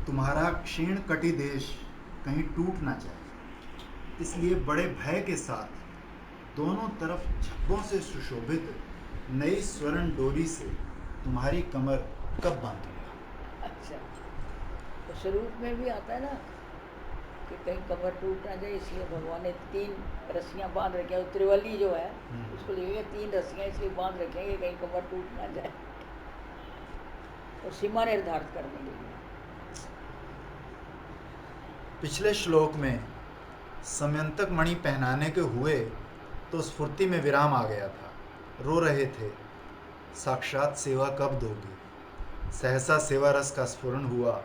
तुम्हारा क्षीण कटी देश कहीं टूट ना जाए, इसलिए बड़े भय के साथ दोनों तरफ झब्बों से सुशोभित नई स्वर्ण डोरी से तुम्हारी कमर कब बांधूंगा। अच्छा, तो स्वरूप में भी आता है ना कि कहीं कमर टूट ना जाए, इसलिए भगवान ने 3 रस्सियाँ बांध रखी हैं। त्रिवली जो है उसको लिखेंगे 3 रस्सियाँ इसलिए बांध रखेंगे कहीं कमर टूट ना जाए, और सीमा निर्धारित करने के लिए। पिछले श्लोक में समयंतक मणि पहनाने के हुए तो स्फूर्ति में विराम आ गया था। रो रहे थे, साक्षात सेवा कब दोगी। सहसा सेवा रस का स्फुरण हुआ।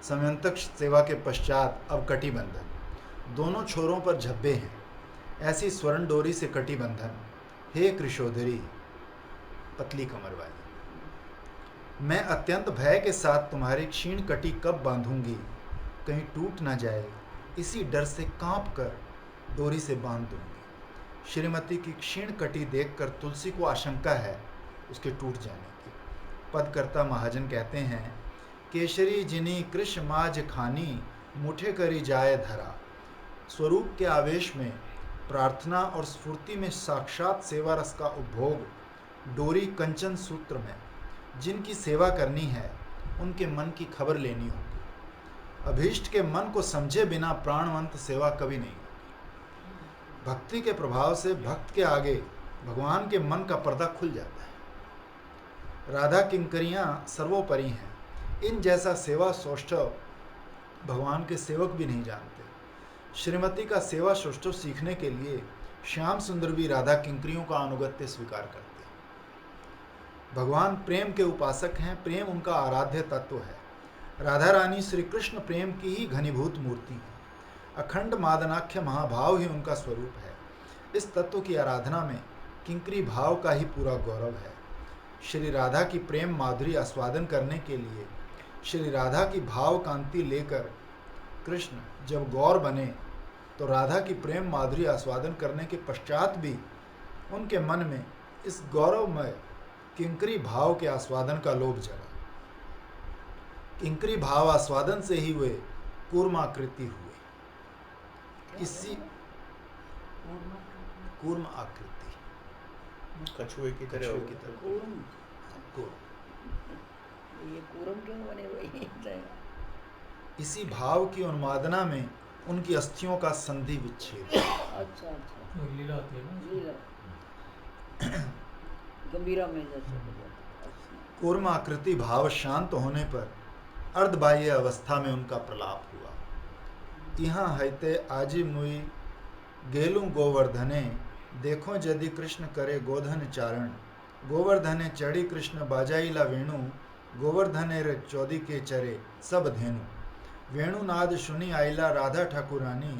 समयंतक सेवा के पश्चात अब कटिबंधन, दोनों छोरों पर झब्बे हैं, ऐसी स्वर्ण डोरी से कटिबंधन। हे कृशोधरी, पतली कमर वाली, मैं अत्यंत भय के साथ तुम्हारी क्षीण कटी कब बांधूंगी, कहीं टूट ना जाए, इसी डर से कांप कर डोरी से बांध दूंगी। श्रीमती की क्षीण कटी देखकर तुलसी को आशंका है उसके टूट जाने की। पदकर्ता महाजन कहते हैं, केशरी जिनी कृष माज खानी, मुठे करी जाए धरा। स्वरूप के आवेश में, प्रार्थना और स्फूर्ति में साक्षात सेवा रस का उपभोग डोरी कंचन सूत्र में जिनकी सेवा करनी है उनके मन की खबर लेनी होगी। अभीष्ट के मन को समझे बिना प्राणवंत सेवा कभी नहीं होगी। भक्ति के प्रभाव से भक्त के आगे भगवान के मन का पर्दा खुल जाता है। राधा किंकरियां सर्वोपरि हैं, इन जैसा सेवा सौष्ठव भगवान के सेवक भी नहीं जानते। श्रीमती का सेवा सौष्ठव सीखने के लिए श्याम सुंदर भी राधा किंकरियों का अनुगत्य स्वीकार करते हैं। भगवान प्रेम के उपासक हैं, प्रेम उनका आराध्य तत्व है। राधा रानी श्री कृष्ण प्रेम की ही घनीभूत मूर्ति है। अखंड मादनाख्य महाभाव ही उनका स्वरूप है। इस तत्व की आराधना में किंकरी भाव का ही पूरा गौरव है। श्री राधा की प्रेम माधुरी आस्वादन करने के लिए श्री राधा की भाव कांति लेकर कृष्ण जब गौर बने तो राधा की प्रेम माधुरी आस्वादन करने के पश्चात भी उनके मन में इस गौरवमय किंकरी भाव के आस्वादन का लोभ जगा। किंकरी भाव आस्वादन से ही वे कूर्माकृति हुए। इसी कूर्म आकृति, कछुए की तरह कछुए की तरह। कूर्म, कूर्म। ये कूर्म क्यों बने हुए? इसी भाव की उन्मादना में उनकी अस्थियों का संधि विच्छेद। अच्छा अच्छा, लीला होती है ना। लीला गंभीरा में जैसे। कूर्म आकृति भाव शांत होने पर अर्धबाह्य अवस्था में उनका प्रलाप हुआ। यहाँ हैते आजी मुई गेलू गोवर्धने, देखो यदि कृष्ण करे गोधन चारण। गोवर्धने चढ़ी कृष्ण बाजाइला वेणु, गोवर्धने रे चौदी के चरे सब धेनु। वेणुनाद सुनी आइला राधा ठाकुरानी,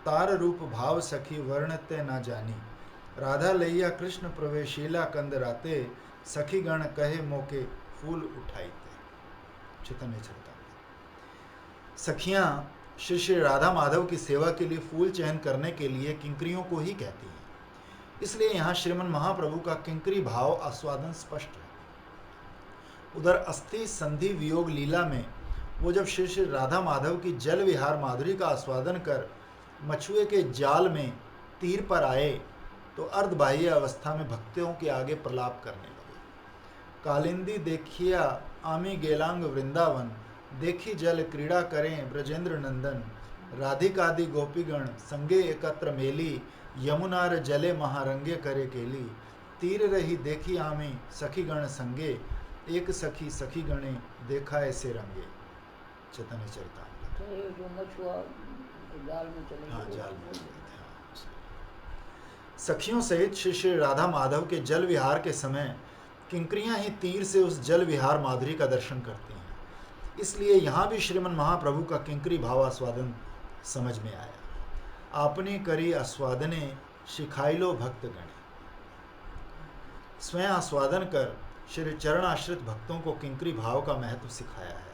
तार रूप भाव सखी वर्णते न जानी। राधा लैया कृष्ण प्रवेशीला कंद राते, सखी गण कहे मोके फूल उठाईते। चैतन्य चरितामृत। सखियां श्री श्री राधा माधव की सेवा के लिए फूल चयन करने के लिए किंकरियों को ही कहती हैं। इसलिए यहाँ श्रीमन महाप्रभु का किंकरी भाव आस्वादन स्पष्ट है। उधर अस्थि संधि वियोग लीला में वो जब श्री श्री राधा माधव की जल विहार माधुरी का आस्वादन कर मछुए के जाल में तीर पर आए तो अर्धबाह्य अवस्था में भक्तों के आगे प्रलाप करने लगे। कालिंदी देखिया आमी गेलांग वृंदावन, देखी जल क्रीड़ा करें ब्रजेंद्र नंदन। राधिकादि गोपीगण संगे एकत्र मेली, यमुनार जले महारंगे करे केली। तीर रही देखी आमी सखी गण संगे, एक सखी सखी गणे देखा ऐसे रंगे। चैतन्य चरितामृत। तो ये जो मछुआ जाल में चले हाँ, गए, जाल में चले थे, हाँ। सखियों सहित श्री श्री राधा माधव के जल विहार के समय किंकरियां ही तीर से उस जल विहार माधुरी का दर्शन करती हैं। इसलिए यहाँ भी श्रीमन महाप्रभु का किंकरी भाव आस्वादन समझ में आया। आपने करी आस्वादने शिखाइलो भक्त गणे। स्वयं आस्वादन कर श्री चरणाश्रित भक्तों को किंकरी भाव का महत्व सिखाया है।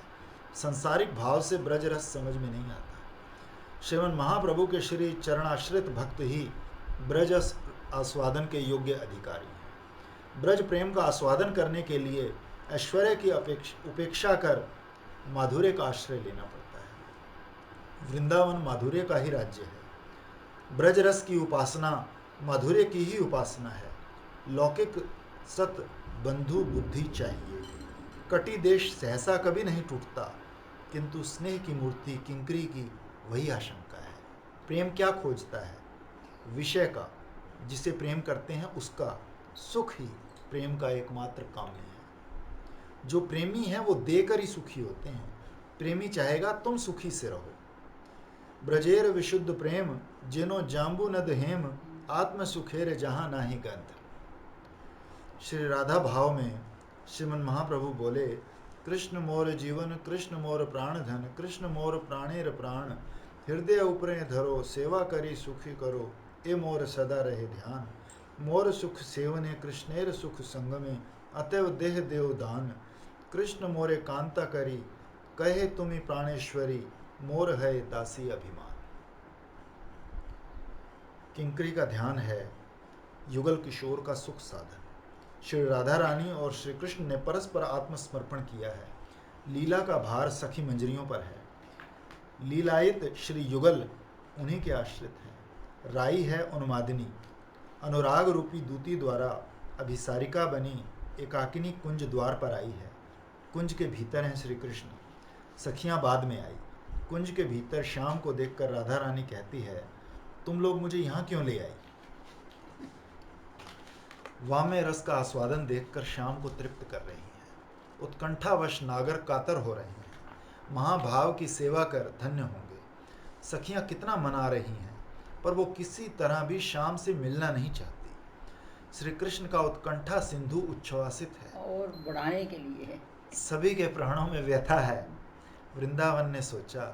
संसारिक भाव से ब्रज रस समझ में नहीं आता। श्रीमन महाप्रभु के श्री चरणाश्रित भक्त ही ब्रज आस्वादन के योग्य अधिकारी हैं। ब्रज प्रेम का आस्वादन करने के लिए ऐश्वर्य की उपेक्षा कर माधुर्य का आश्रय लेना पड़ता है। वृंदावन माधुर्य का ही राज्य है। ब्रज रस की उपासना माधुर्य की ही उपासना है। लौकिक सत बंधु बुद्धि चाहिए। कटी देश सहसा कभी नहीं टूटता, किंतु स्नेह की मूर्ति किंकरी की वही आशंका है। प्रेम क्या खोजता है? विषय का, जिसे प्रेम करते हैं उसका। सुख ही प्रेम का एकमात्र काम्य है। जो प्रेमी हैं वो देकर ही सुखी होते हैं। प्रेमी चाहेगा तुम सुखी से रहो। ब्रजेर विशुद्ध प्रेम जिनो जाम्बू नद हेम, आत्म सुखेर जहाँ नाही गंध। श्री राधा भाव में श्रीमन महाप्रभु बोले, कृष्ण मोर जीवन, कृष्ण मोर प्राण धन, कृष्ण मोर प्राणेर प्राण, हृदय उपरे धरो, सेवा करी सुखी करो, ए मोर सदा रहे ध्यान। मोर सुख सेवने कृष्णेर सुख संग में, अतएव देह देव दान। कृष्ण मोरे कांता करी, कहे तुमी प्राणेश्वरी, मोर है दासी अभिमान। किंकरी का ध्यान है युगल किशोर का सुख साधन। श्री राधा रानी और श्री कृष्ण ने परस्पर आत्मसमर्पण किया है। लीला का भार सखी मंजरियों पर है। लीलायित श्री युगल उन्हीं के आश्रित हैं। राई है उन्मादिनी, अनुराग रूपी दूती द्वारा अभिसारिका बनी एकाकिनी कुंज द्वार पर आई है। कुंज के भीतर हैं श्री कृष्ण, सखियां बाद में आई। कुंज के भीतर शाम को देखकर राधा रानी कहती है, तुम लोग मुझे यहाँ क्यों ले आई? वामे रस का आस्वादन देखकर शाम को तृप्त कर रही हैं। उत्कंठावश नागर कातर हो रहे हैं। महाभाव की सेवा कर धन्य होंगे। सखियां कितना मना रही हैं, पर वो किसी तरह भी शाम से मिलना नहीं चाहती। श्री कृष्ण का उत्कंठा सिंधु उच्छ्वासित है और बढ़ाने के लिए है। सभी के प्राणों में व्यथा है। वृंदावन ने सोचा,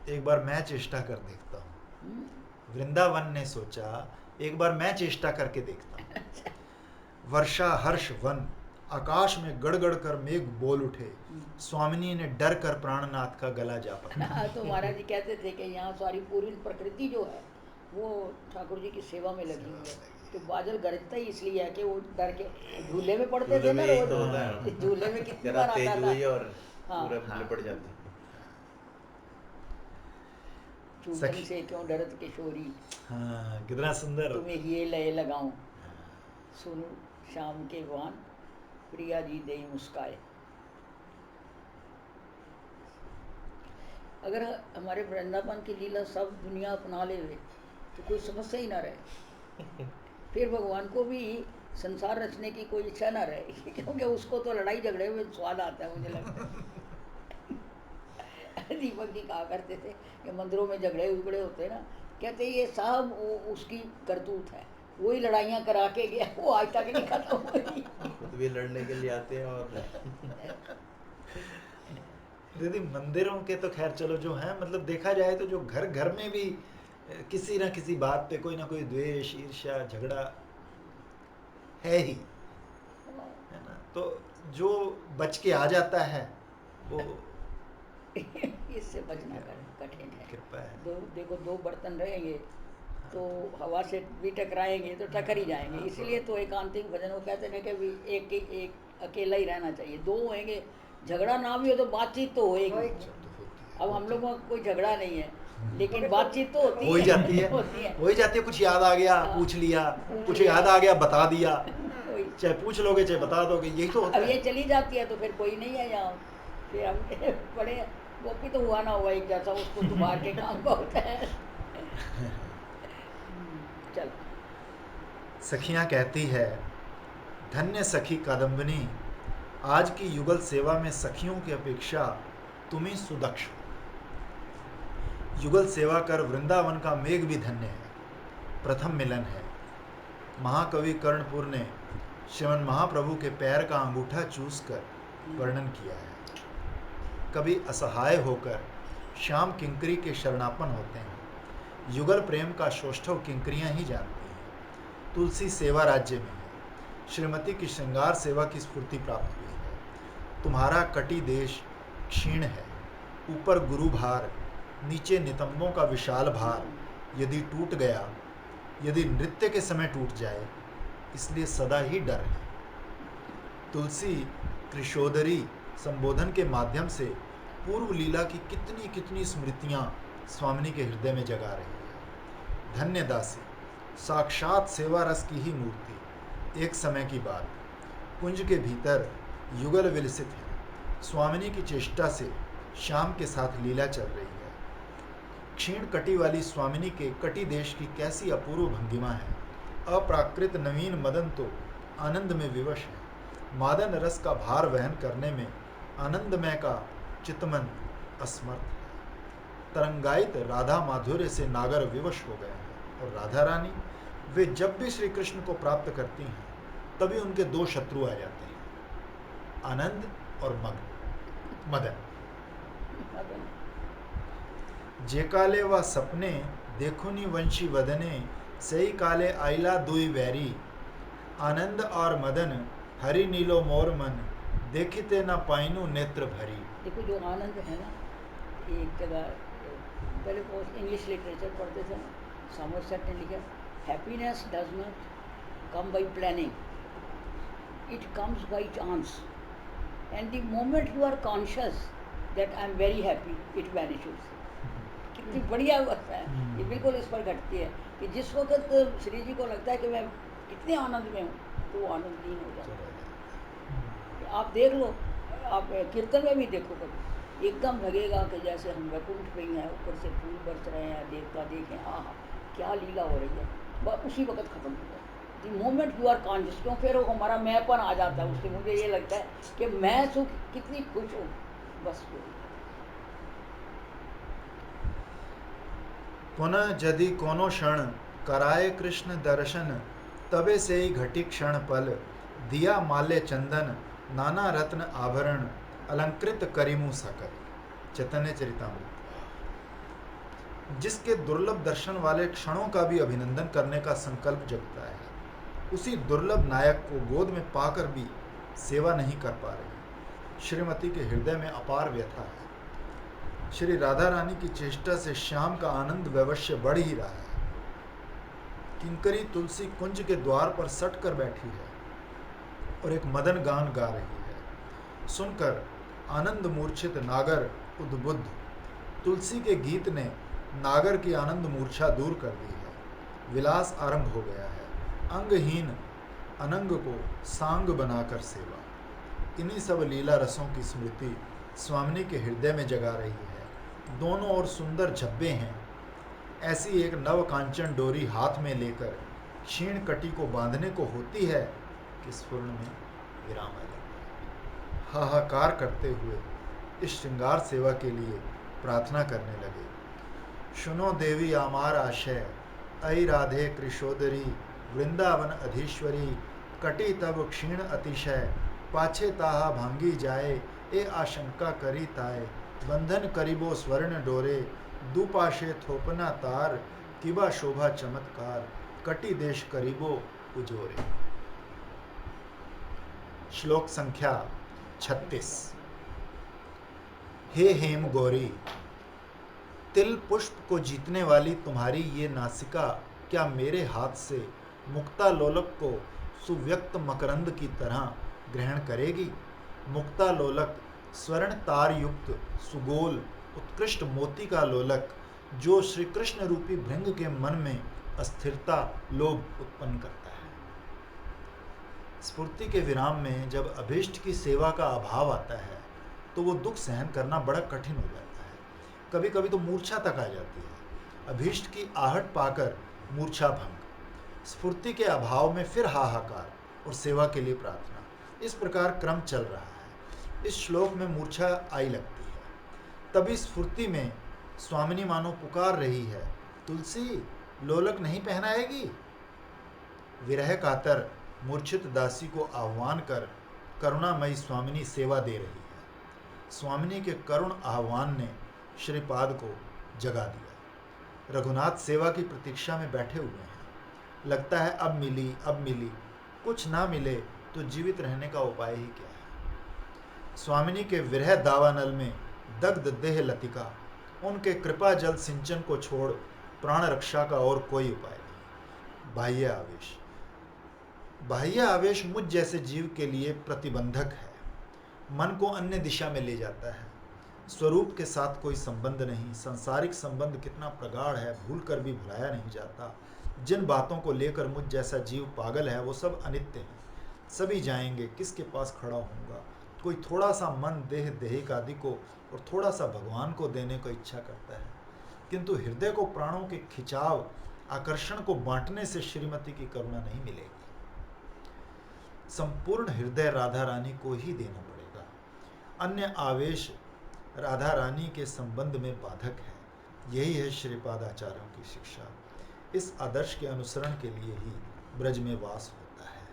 एक बार मैं चेष्टा कर देखता हूँ। वृंदावन ने सोचा, एक बार मैं चेष्टा करके देखता हूँ। वर्षा हर्ष वन, आकाश में गड़गड़ कर मेघ बोल उठे। स्वामिनी ने डर कर प्राणनाथ का गला जा पकड़ा। तो महाराज जी कहते थे कि यहाँ सारी पूरी प्रकृति जो है वो ठाकुर जी की सेवा में लगी हुई है। तो बादल गरजता ही इसलिए है कि वो डर के झूले में पड़ते थे ना रोज। झूले में कितनी बार आता था। और हाँ। पूरा लिपट जाता। चूड़न से क्यों डरत किशोरी, हाँ, कितना सुंदर। तुम्हें ये लय लगाऊं, सुनो शाम के वान, प्रिया जी दे मुस्काए। अगर हमारे वृंदावन की लीला सब दुनिया अपना ले तो कोई समस्या ही ना रहे। फिर भगवान को भी संसार रचने की कोई इच्छा ना रहे, क्योंकि उसको तो लड़ाई झगड़े में स्वाद आता है, मुझे लगता है। दीपक जी कहा करते थे कि मंदिरों में झगड़े उगड़े होते हैं ना, कहते ये सब उसकी करतूत है, वही लड़ाइयाँ करा के गया, वो आज तक नहीं खत्म हुई। खुद भी लड़ने के लिए आते हैं और दीदी मंदिरों के तो खैर चलो जो है, मतलब देखा जाए तो जो घर घर में भी किसी ना किसी बात पे कोई ना कोई द्वेष ईर्ष्या झगड़ा है ही, है ना। तो जो बच के आ जाता है वो इससे बचना कठिन है। कृपा है। देखो दो बर्तन रहेंगे तो हवा से भी टकराएंगे तो टकर ही जाएंगे। इसलिए तो एकांतिक भजन वो कहते हैं कि भी एक अकेला ही रहना चाहिए। दो होंगे, झगड़ा ना भी हो तो बातचीत तो होएगी। अब हम लोगों का कोई झगड़ा नहीं है, लेकिन बातचीत तो होती हो ही जाती है, हो ही जाती है। कुछ याद आ गया पूछ लिया, कुछ याद आ गया बता दिया, चाहे पूछ लोगे चाहे बता दोगे, यही तो होता अब है। ये चली जाती है तो फिर कोई नहीं है यहाँ। फिर हम बड़े गोपी तो हुआ ना हुआ एक जैसा, उसको तो बाहर के काम का होता है। चल सखियां कहती है, धन्य सखी कादम्बिनी, आज की युगल सेवा में सखियों की अपेक्षा तुम ही सुदक्ष हो। युगल सेवा कर वृंदावन का मेघ भी धन्य है। प्रथम मिलन है। महाकवि कर्णपुर ने श्रीमन महाप्रभु के पैर का अंगूठा चूस कर वर्णन किया है। कभी असहाय होकर श्याम किंकरी के शरणापन होते हैं। युगल प्रेम का शोष्ठव किंकरियां ही जानती हैं। तुलसी सेवा राज्य में है। श्रीमती की श्रृंगार सेवा की स्फूर्ति प्राप्त हुई है। तुम्हारा कटी देश क्षीण है, ऊपर गुरु भार, नीचे नितंबों का विशाल भार। यदि टूट गया, यदि नृत्य के समय टूट जाए, इसलिए सदा ही डर है। तुलसी कृशोदरी संबोधन के माध्यम से पूर्व लीला की कितनी कितनी स्मृतियाँ स्वामिनी के हृदय में जगा रही है। धन्य दासी, साक्षात सेवा रस की ही मूर्ति। एक समय की बात, कुंज के भीतर युगल विलसित है। स्वामिनी की चेष्टा से श्याम के साथ लीला चल रही है। क्षीण कटी वाली स्वामिनी के कटी देश की कैसी अपूर्व भंगिमा है। अप्राकृत नवीन मदन तो आनंद में विवश है। मादन रस का भार वहन करने में आनंदमय का चितमन असमर्थ है। तरंगायित राधा माधुर्य से नागर विवश हो गए हैं। और राधा रानी, वे जब भी श्री कृष्ण को प्राप्त करती हैं तभी उनके दो शत्रु आ जाते हैं, आनंद और मदन। जे काले व सपने देखुनी वंशी वदने, सही काले आइला दुई वैरी। आनंद और मदन हरि नीलो मोर मन, देखिते न पाइनु नेत्र भरी। देखो जो आनंद है ना, एक जगह पहले इंग्लिश लिटरेचर पढ़ते थे ना, समरसेट ने लिखा, happiness does not come by planning, it comes by chance, and the moment you are conscious that I am very happy, it vanishes. कितनी बढ़िया बात है, ये बिल्कुल इस पर घटती है कि जिस वक्त श्री जी को लगता है कि मैं कितने आनंद में हूँ, तो वो आनंदहीन हो जाता है। आप देख लो, आप कीर्तन में भी देखो, कभी एकदम लगेगा कि जैसे हम वैकुंठ में हैं, ऊपर से फूल बरस रहे हैं, देवता देखें, हाँ क्या लीला हो रही है, बस उसी वक्त खत्म हो जाए। The moment you are conscious, क्यों फिर हमारा मैंपन आ जाता है उससे। मुझे ये लगता है कि मैं सुख कितनी खुश हूँ, बस वो। पुनः यदि कोनो क्षण कराए कृष्ण दर्शन, तबे से ही घटी क्षण पल। दिया माल्य चंदन नाना रत्न आभरण, अलंकृत करिमु सकल। चैतन्य चरितामृत। जिसके दुर्लभ दर्शन वाले क्षणों का भी अभिनंदन करने का संकल्प जगता है, उसी दुर्लभ नायक को गोद में पाकर भी सेवा नहीं कर पा रहे। श्रीमती के हृदय में अपार व्यथा है। श्री राधा रानी की चेष्टा से श्याम का आनंद वैवश्य बढ़ ही रहा है। किंकरी तुलसी कुंज के द्वार पर सट कर बैठी है और एक मदन गान गा रही है। सुनकर आनंद मूर्छित नागर उद्बुद्ध। तुलसी के गीत ने नागर की आनंद मूर्छा दूर कर दी है। विलास आरंभ हो गया है। अंगहीन अनंग को सांग बनाकर सेवा। इन्हीं सब लीला रसों की स्मृति स्वामिनी के हृदय में जगा रही है। दोनों ओर सुंदर झब्बे हैं। ऐसी एक नव कांचन डोरी हाथ में लेकर क्षीण कटी को बांधने को होती है कि स्फुरण में विराम आ जाता है। हाहाकार करते हुए इस श्रृंगार सेवा के लिए प्रार्थना करने लगे। सुनो देवी आमार आशय, ऐ राधे कृशोदरी, वृंदावन अधीश्वरी। कटी तब क्षीण अतिशय, पाछे ताहा भांगी जाए। ए आशंका करी ताए, बंधन करीबो स्वर्ण डोरे। दुपाशे थोपना तार, किबा शोभा चमत्कार। कटी देश करीबो उजोरे। श्लोक संख्या 36। हे हेम गौरी, तिल पुष्प को जीतने वाली तुम्हारी ये नासिका क्या मेरे हाथ से मुक्ता लोलक को सुव्यक्त मकरंद की तरह ग्रहण करेगी? मुक्ता लोलक स्वर्ण तार युक्त सुगोल उत्कृष्ट मोती का लोलक, जो श्री कृष्ण रूपी भृंग के मन में अस्थिरता लोभ उत्पन्न करता है। स्फूर्ति के विराम में जब अभीष्ट की सेवा का अभाव आता है तो वो दुख सहन करना बड़ा कठिन हो जाता है। कभी कभी तो मूर्छा तक आ जाती है। अभीष्ट की आहट पाकर मूर्छा भंग, स्फूर्ति के अभाव में फिर हाहाकार और सेवा के लिए प्रार्थना, इस प्रकार क्रम चल रहा है। इस श्लोक में मूर्छा आई लगती है। तभी स्फूर्ति में स्वामिनी मानो पुकार रही है, तुलसी लोलक नहीं पहनाएगी? विरह कातर मूर्छित दासी को आह्वान कर करुणामयी स्वामिनी सेवा दे रही है। स्वामिनी के करुण आह्वान ने श्रीपाद को जगा दिया। रघुनाथ सेवा की प्रतीक्षा में बैठे हुए हैं। लगता है अब मिली, कुछ ना मिले तो जीवित रहने का उपाय ही क्या है। स्वामिनी के विरह दावानल में दग्ध देह लतिका, उनके कृपा जल सिंचन को छोड़ प्राण रक्षा का और कोई उपाय नहीं। बाह्य आवेश मुझ जैसे जीव के लिए प्रतिबंधक है, मन को अन्य दिशा में ले जाता है। स्वरूप के साथ कोई संबंध नहीं। सांसारिक संबंध कितना प्रगाढ़ है, भूल कर भी भुलाया नहीं जाता। जिन बातों को लेकर मुझ जैसा जीव पागल है वो सब अनित्य हैं, सभी जाएंगे, किसके पास खड़ा होऊंगा। कोई थोड़ा सा मन देह देहिक आदि को और थोड़ा सा भगवान को देने को इच्छा करता है, किंतु हृदय को प्राणों के खिंचाव आकर्षण को बांटने से श्रीमती की करुणा नहीं मिलेगी। संपूर्ण हृदय राधा रानी को ही देना पड़ेगा। अन्य आवेश राधा रानी के संबंध में बाधक है। यही है श्रीपाद आचार्यों की शिक्षा। इस आदर्श के अनुसरण के लिए ही ब्रज में वास होता है।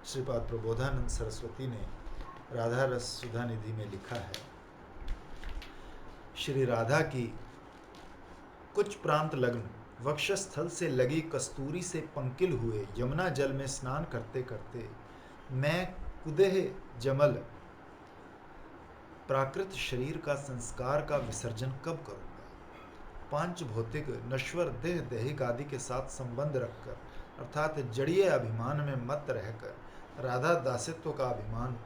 श्रीपाद प्रबोधानंद सरस्वती ने राधा रस सुधा निधि में लिखा है, श्री राधा की कुछ प्रांत लग्न वक्षस्थल से लगी कस्तूरी से पंकिल हुए यमुना जल में स्नान करते करते मैं कुदेह जमल प्राकृत शरीर का संस्कार का विसर्जन कब करूंगा। पांच भौतिक नश्वर देह देहिक आदि के साथ संबंध रखकर अर्थात जड़ीय अभिमान में मत रहकर राधा दासित्व का अभिमान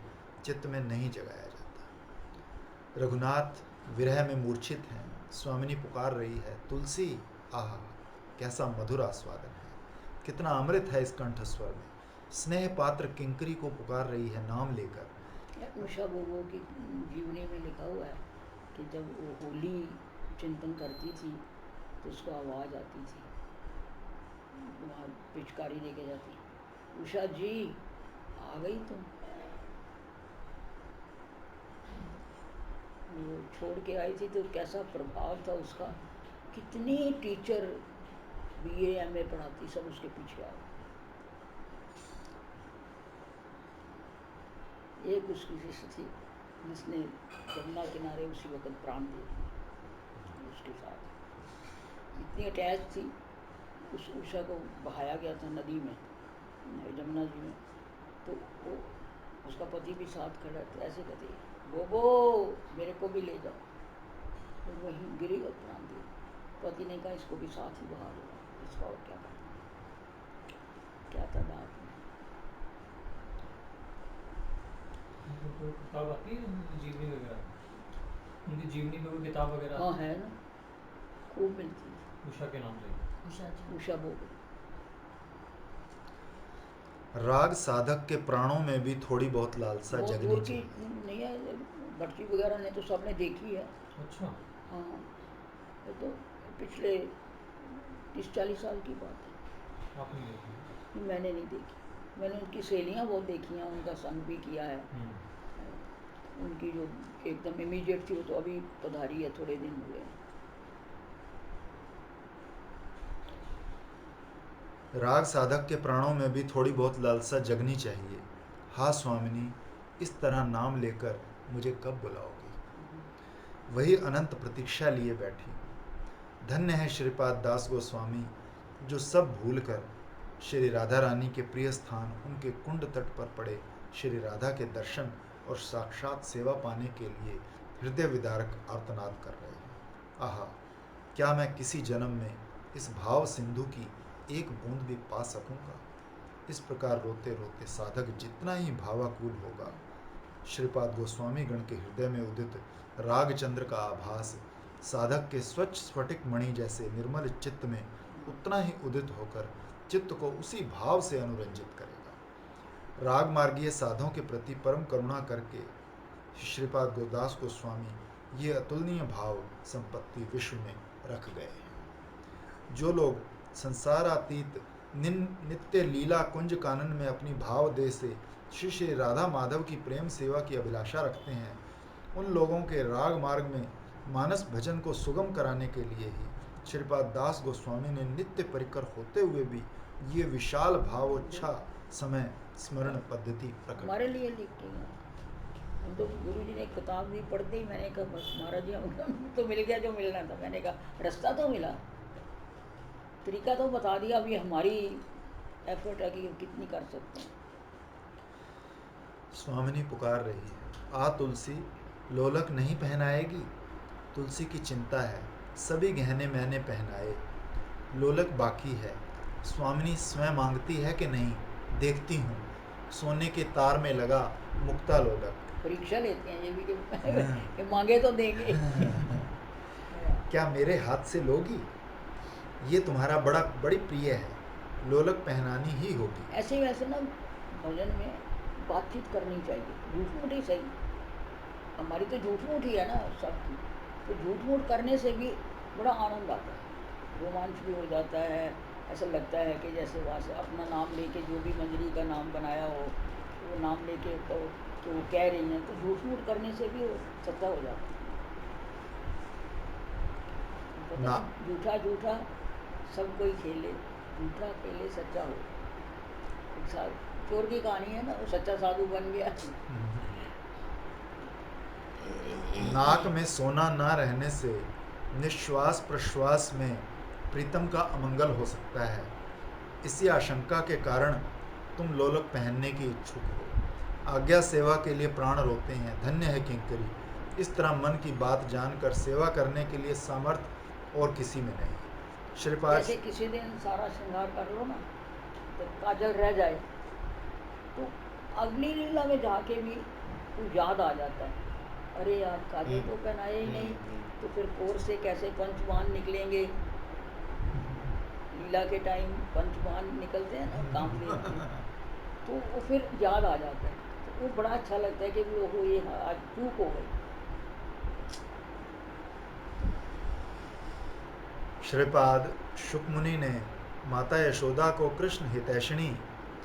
चित्त में नहीं जगाया जाता। रघुनाथ विरह में मूर्छित हैं, स्वामिनी पुकार रही है, तुलसी, आहा कैसा मधुर आस्वादन है, कितना अमृत है इस कंठ स्वर में। स्नेह पात्र किंकरी को पुकार रही है नाम लेकर। उषा गोगो की जीवनी में लिखा हुआ है कि जब वो होली चिंतन करती थी तो उसको आवाज़ आती थी, वहाँ पिचकारी लेके जाती, उषा जी आ गई तुम। वो छोड़ के आई थी तो कैसा प्रभाव था उसका। कितनी टीचर BA MA पढ़ाती सब उसके पीछे आ गए। एक उसकी शिष्य थी जिसने यमुना किनारे उसी वक्त प्राण दे दिए। उसके साथ इतनी अटैच थी, उस उषा को बहाया गया था नदी में, यमुना जी में, तो वो उसका पति भी साथ खड़ा था। ऐसे कहते बोबो मेरे को भी ले जाओ, तो वहीं गिरी और प्राण दिए। पति ने कहा इसको भी साथ ही बहा दो, इसका और क्या करना। क्या था बात में। किताब आती है उनकी जीवनी वगैरह, उनकी जीवनी में कोई किताब वगैरह? हाँ है ना, खूब मिलती है। उषा के नाम से उषा बोबो। राग साधक के प्राणों में भी थोड़ी बहुत लालसा बहुत जगनी दूर की चाहिए। नहीं है, भट्टी वगैरह ने तो सबने देखी है। अच्छा। हाँ, ये तो पिछले 30-40 साल की बात है। आपने देखी? मैंने नहीं देखी, मैंने उनकी सहेलियाँ बहुत देखी हैं, उनका संग भी किया है। उनकी जो एकदम इमीडिएट थी वो तो अभी पधारी है, थोड़े दिन हुए हैं। राग साधक के प्राणों में भी थोड़ी बहुत लालसा जगनी चाहिए। हाँ स्वामिनी, इस तरह नाम लेकर मुझे कब बुलाओगी। वही अनंत प्रतीक्षा लिए बैठी। धन्य है श्रीपाद दास गोस्वामी जो सब भूलकर श्री राधा रानी के प्रिय स्थान उनके कुंड तट पर पड़े श्री राधा के दर्शन और साक्षात सेवा पाने के लिए हृदय विदारक आर्तनाद कर रहे हैं। आहा, क्या मैं किसी जन्म में इस भाव सिंधु की एक बूंद भी पा सकूंगा। इस प्रकार रोते रोते साधक जितना ही भावाकुल होगा, श्रीपाद गोस्वामी गण के हृदय में उदित रागचंद्र का आभास साधक के स्वच्छ स्फटिक मणि जैसे निर्मल चित्त में उतना ही उदित होकर चित्त को उसी भाव से अनुरंजित करेगा। राग मार्गीय साधों के प्रति परम करुणा करके श्रीपाद गुरुदास गोस्वामी ये अतुलनीय भाव संपत्ति विश्व में रख गए हैं। जो लोग संसारातीत नित्य लीला कुंज कानन में अपनी भाव देह से श्री श्री राधा माधव की प्रेम सेवा की अभिलाषा रखते हैं, उन लोगों के राग मार्ग में मानस भजन को सुगम कराने के लिए ही श्रीपाद दास गोस्वामी ने नित्य परिकर होते हुए भी ये विशाल भावोच्छा समय स्मरण पद्धति प्रकट हमारे लिए लिखती हैं। हम तो गुरु जी ने एक किताब भी पढ़ते ही मैंने कहा बस महाराज जी हम तो मिल गया जो मिलना था। मैंने कहा रास्ता तो मिला, तरीका तो बता दिया, अभी हमारी एफर्ट है कि कितनी कर सकते हैं। स्वामिनी पुकार रही है, आ तुलसी, लोलक नहीं पहनाएगी। तुलसी की चिंता है, सभी गहने मैंने पहनाए, लोलक बाकी है। स्वामिनी स्वयं मांगती है कि नहीं, देखती हूँ। सोने के तार में लगा मुक्ता लोलक, परीक्षा लेते हैं ये भी कि मांगे तो देंगे। क्या मेरे हाथ से लोगी? ये तुम्हारा बड़ी प्रिय है, लोलक पहनानी ही होगी। ऐसे वैसे ना भजन में बातचीत करनी चाहिए, झूठ मूठ ही सही, हमारी तो झूठ मूठ ही है ना सबकी, तो झूठ मूठ करने से भी बड़ा आनंद आता है, रोमांच भी हो जाता है। ऐसा लगता है कि जैसे वहाँ से अपना नाम लेके, जो भी मंजरी का नाम बनाया हो वो नाम लेके तो वो कह रही हैं, तो झूठ मूठ करने से भी वो सच्चा हो जाता है। पता ना। है, झूठा झूठा सब कोई खेले, झूठा खेले सच्चा हो। एक साल चोर की कहानी है ना, वो सच्चा साधु बन गया। नाक में सोना ना रहने से निश्वास प्रश्वास में प्रीतम का अमंगल हो सकता है। इसी आशंका के कारण तुम लोलक पहनने की इच्छुक हो। आज्ञा सेवा के लिए प्राण रोते हैं, धन्य है किंकरी। इस तरह मन की बात जानकर सेवा करने के लिए सामर्थ्य और किसी में नहीं। श्रीपाद जैसे किसी दिन सारा श्रृंगार कर लो ना, तो काजल रह जाए, तो अगली लीला में जाके भी वो याद आ जाता है, अरे यार काजल तो पहनाए ही नहीं, तो फिर कोर से कैसे पंचबान निकलेंगे। लीला के टाइम पंचबान निकलते हैं ना काम में, तो वो फिर याद आ जाता है, तो वो बड़ा अच्छा लगता है कि वो ये आज चूक हो गई। श्रीपाद शुकमुनि ने माता यशोदा को कृष्ण हितैषिणी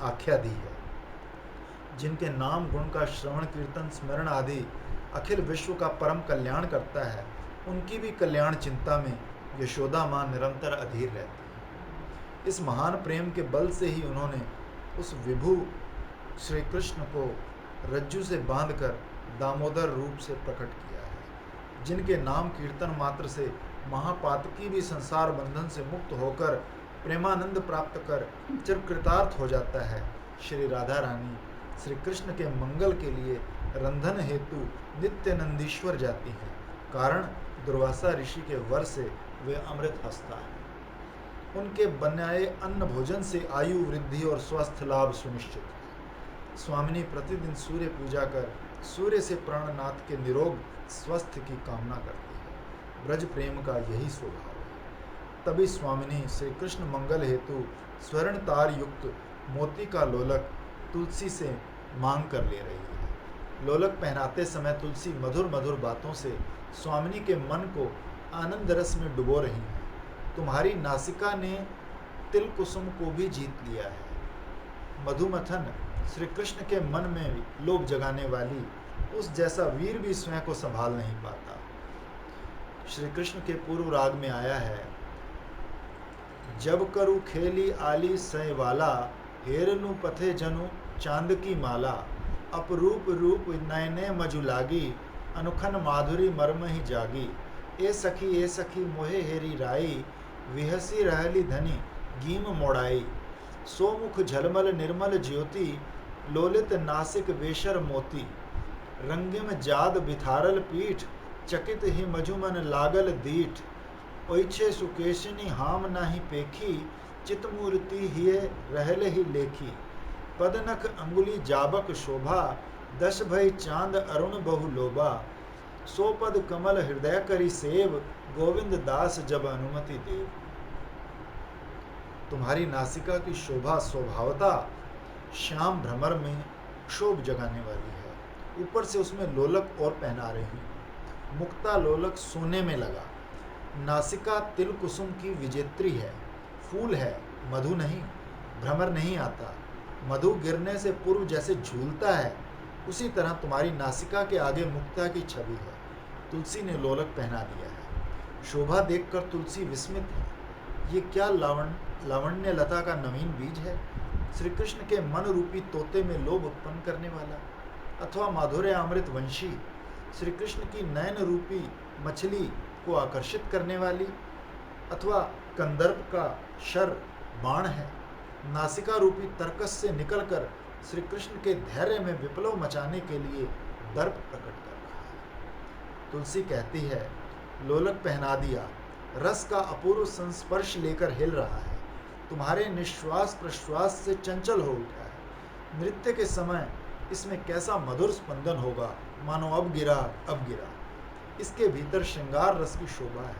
आख्या दी है, जिनके नाम गुण का श्रवण कीर्तन स्मरण आदि अखिल विश्व का परम कल्याण करता है। उनकी भी कल्याण चिंता में यशोदा माँ निरंतर अधीर रहती है। इस महान प्रेम के बल से ही उन्होंने उस विभु श्री कृष्ण को रज्जु से बांधकर दामोदर रूप से प्रकट किया है, जिनके नाम कीर्तन मात्र से महापातकी भी संसार बंधन से मुक्त होकर प्रेमानंद प्राप्त कर चिरकृतार्थ हो जाता है। श्री राधा रानी श्री कृष्ण के मंगल के लिए रंधन हेतु नित्य नंदीश्वर जाती हैं, कारण दुर्वासा ऋषि के वर से वे अमृत हस्ता है। उनके बनाए अन्न भोजन से आयु वृद्धि और स्वस्थ लाभ सुनिश्चित है। स्वामिनी प्रतिदिन सूर्य पूजा कर सूर्य से प्राणनाथ के निरोग स्वस्थ की कामना करती है। ब्रज प्रेम का यही स्वभाव है। तभी स्वामिनी श्री कृष्ण मंगल हेतु स्वर्ण तार युक्त मोती का लोलक तुलसी से मांग कर ले रही है। लोलक पहनाते समय तुलसी मधुर मधुर बातों से स्वामिनी के मन को आनंद रस में डुबो रही है। तुम्हारी नासिका ने तिल कुसुम को भी जीत लिया है। मधुमथन श्री कृष्ण के मन में लोभ जगाने वाली उस जैसा वीर भी स्वयं को संभाल नहीं पाता। श्री कृष्ण के पूर्व राग में आया है, जब करू खेली आली सय वाला, हेरनु पथे जनु चांद की माला, अपरूप रूप नयने मजु लागी, अनुखन माधुरी मर्म ही जागी, ए सखी मोहे हेरी राई, विहसी रहली धनी गीम मोड़ाई, सोमुख झलमल निर्मल ज्योति, लोलित नासिक वेशर मोती, रंगिम जाद बिथारल पीठ, चकित ही मजुमन लागल दीठ, ओइछे सुकेशिनी हाम नाही पेखी, चितमूर्ति हिये रहल ही लेखी, पदनख अंगुली जाबक शोभा, दश भई चांद अरुण बहु लोभा, सो पद कमल हृदय करी सेव, गोविंद दास जब अनुमति देव। तुम्हारी नासिका की शोभा स्वभावता श्याम भ्रमर में क्षोभ जगाने वाली है, ऊपर से उसमें लोलक और पहना रही। मुक्ता लोलक सोने में लगा। नासिका तिल कुसुम की विजेत्री है, फूल है, मधु नहीं, भ्रमर नहीं आता। मधु गिरने से पूर्व जैसे झूलता है, उसी तरह तुम्हारी नासिका के आगे मुक्ता की छवि है। तुलसी ने लोलक पहना दिया है। शोभा देखकर तुलसी विस्मित है। ये क्या लावण्य लता का नवीन बीज है? श्री कृष्ण के मन रूपी तोते में लोभ उत्पन्न करने वाला, अथवा माधुर्य अमृत वंशी श्री कृष्ण की नयन रूपी मछली को आकर्षित करने वाली, अथवा कंदर्प का शर बाण है। नासिका रूपी तर्कस से निकलकर श्री कृष्ण के धैर्य में विप्लव मचाने के लिए दर्प प्रकट कर रहा है। तुलसी कहती है, लोलक पहना दिया, रस का अपूर्व संस्पर्श लेकर हिल रहा है, तुम्हारे निश्वास प्रश्वास से चंचल हो उठा है। नृत्य के समय इसमें कैसा मधुर स्पंदन होगा, मानो अब गिरा अब गिरा। इसके भीतर श्रृंगार रस की शोभा है।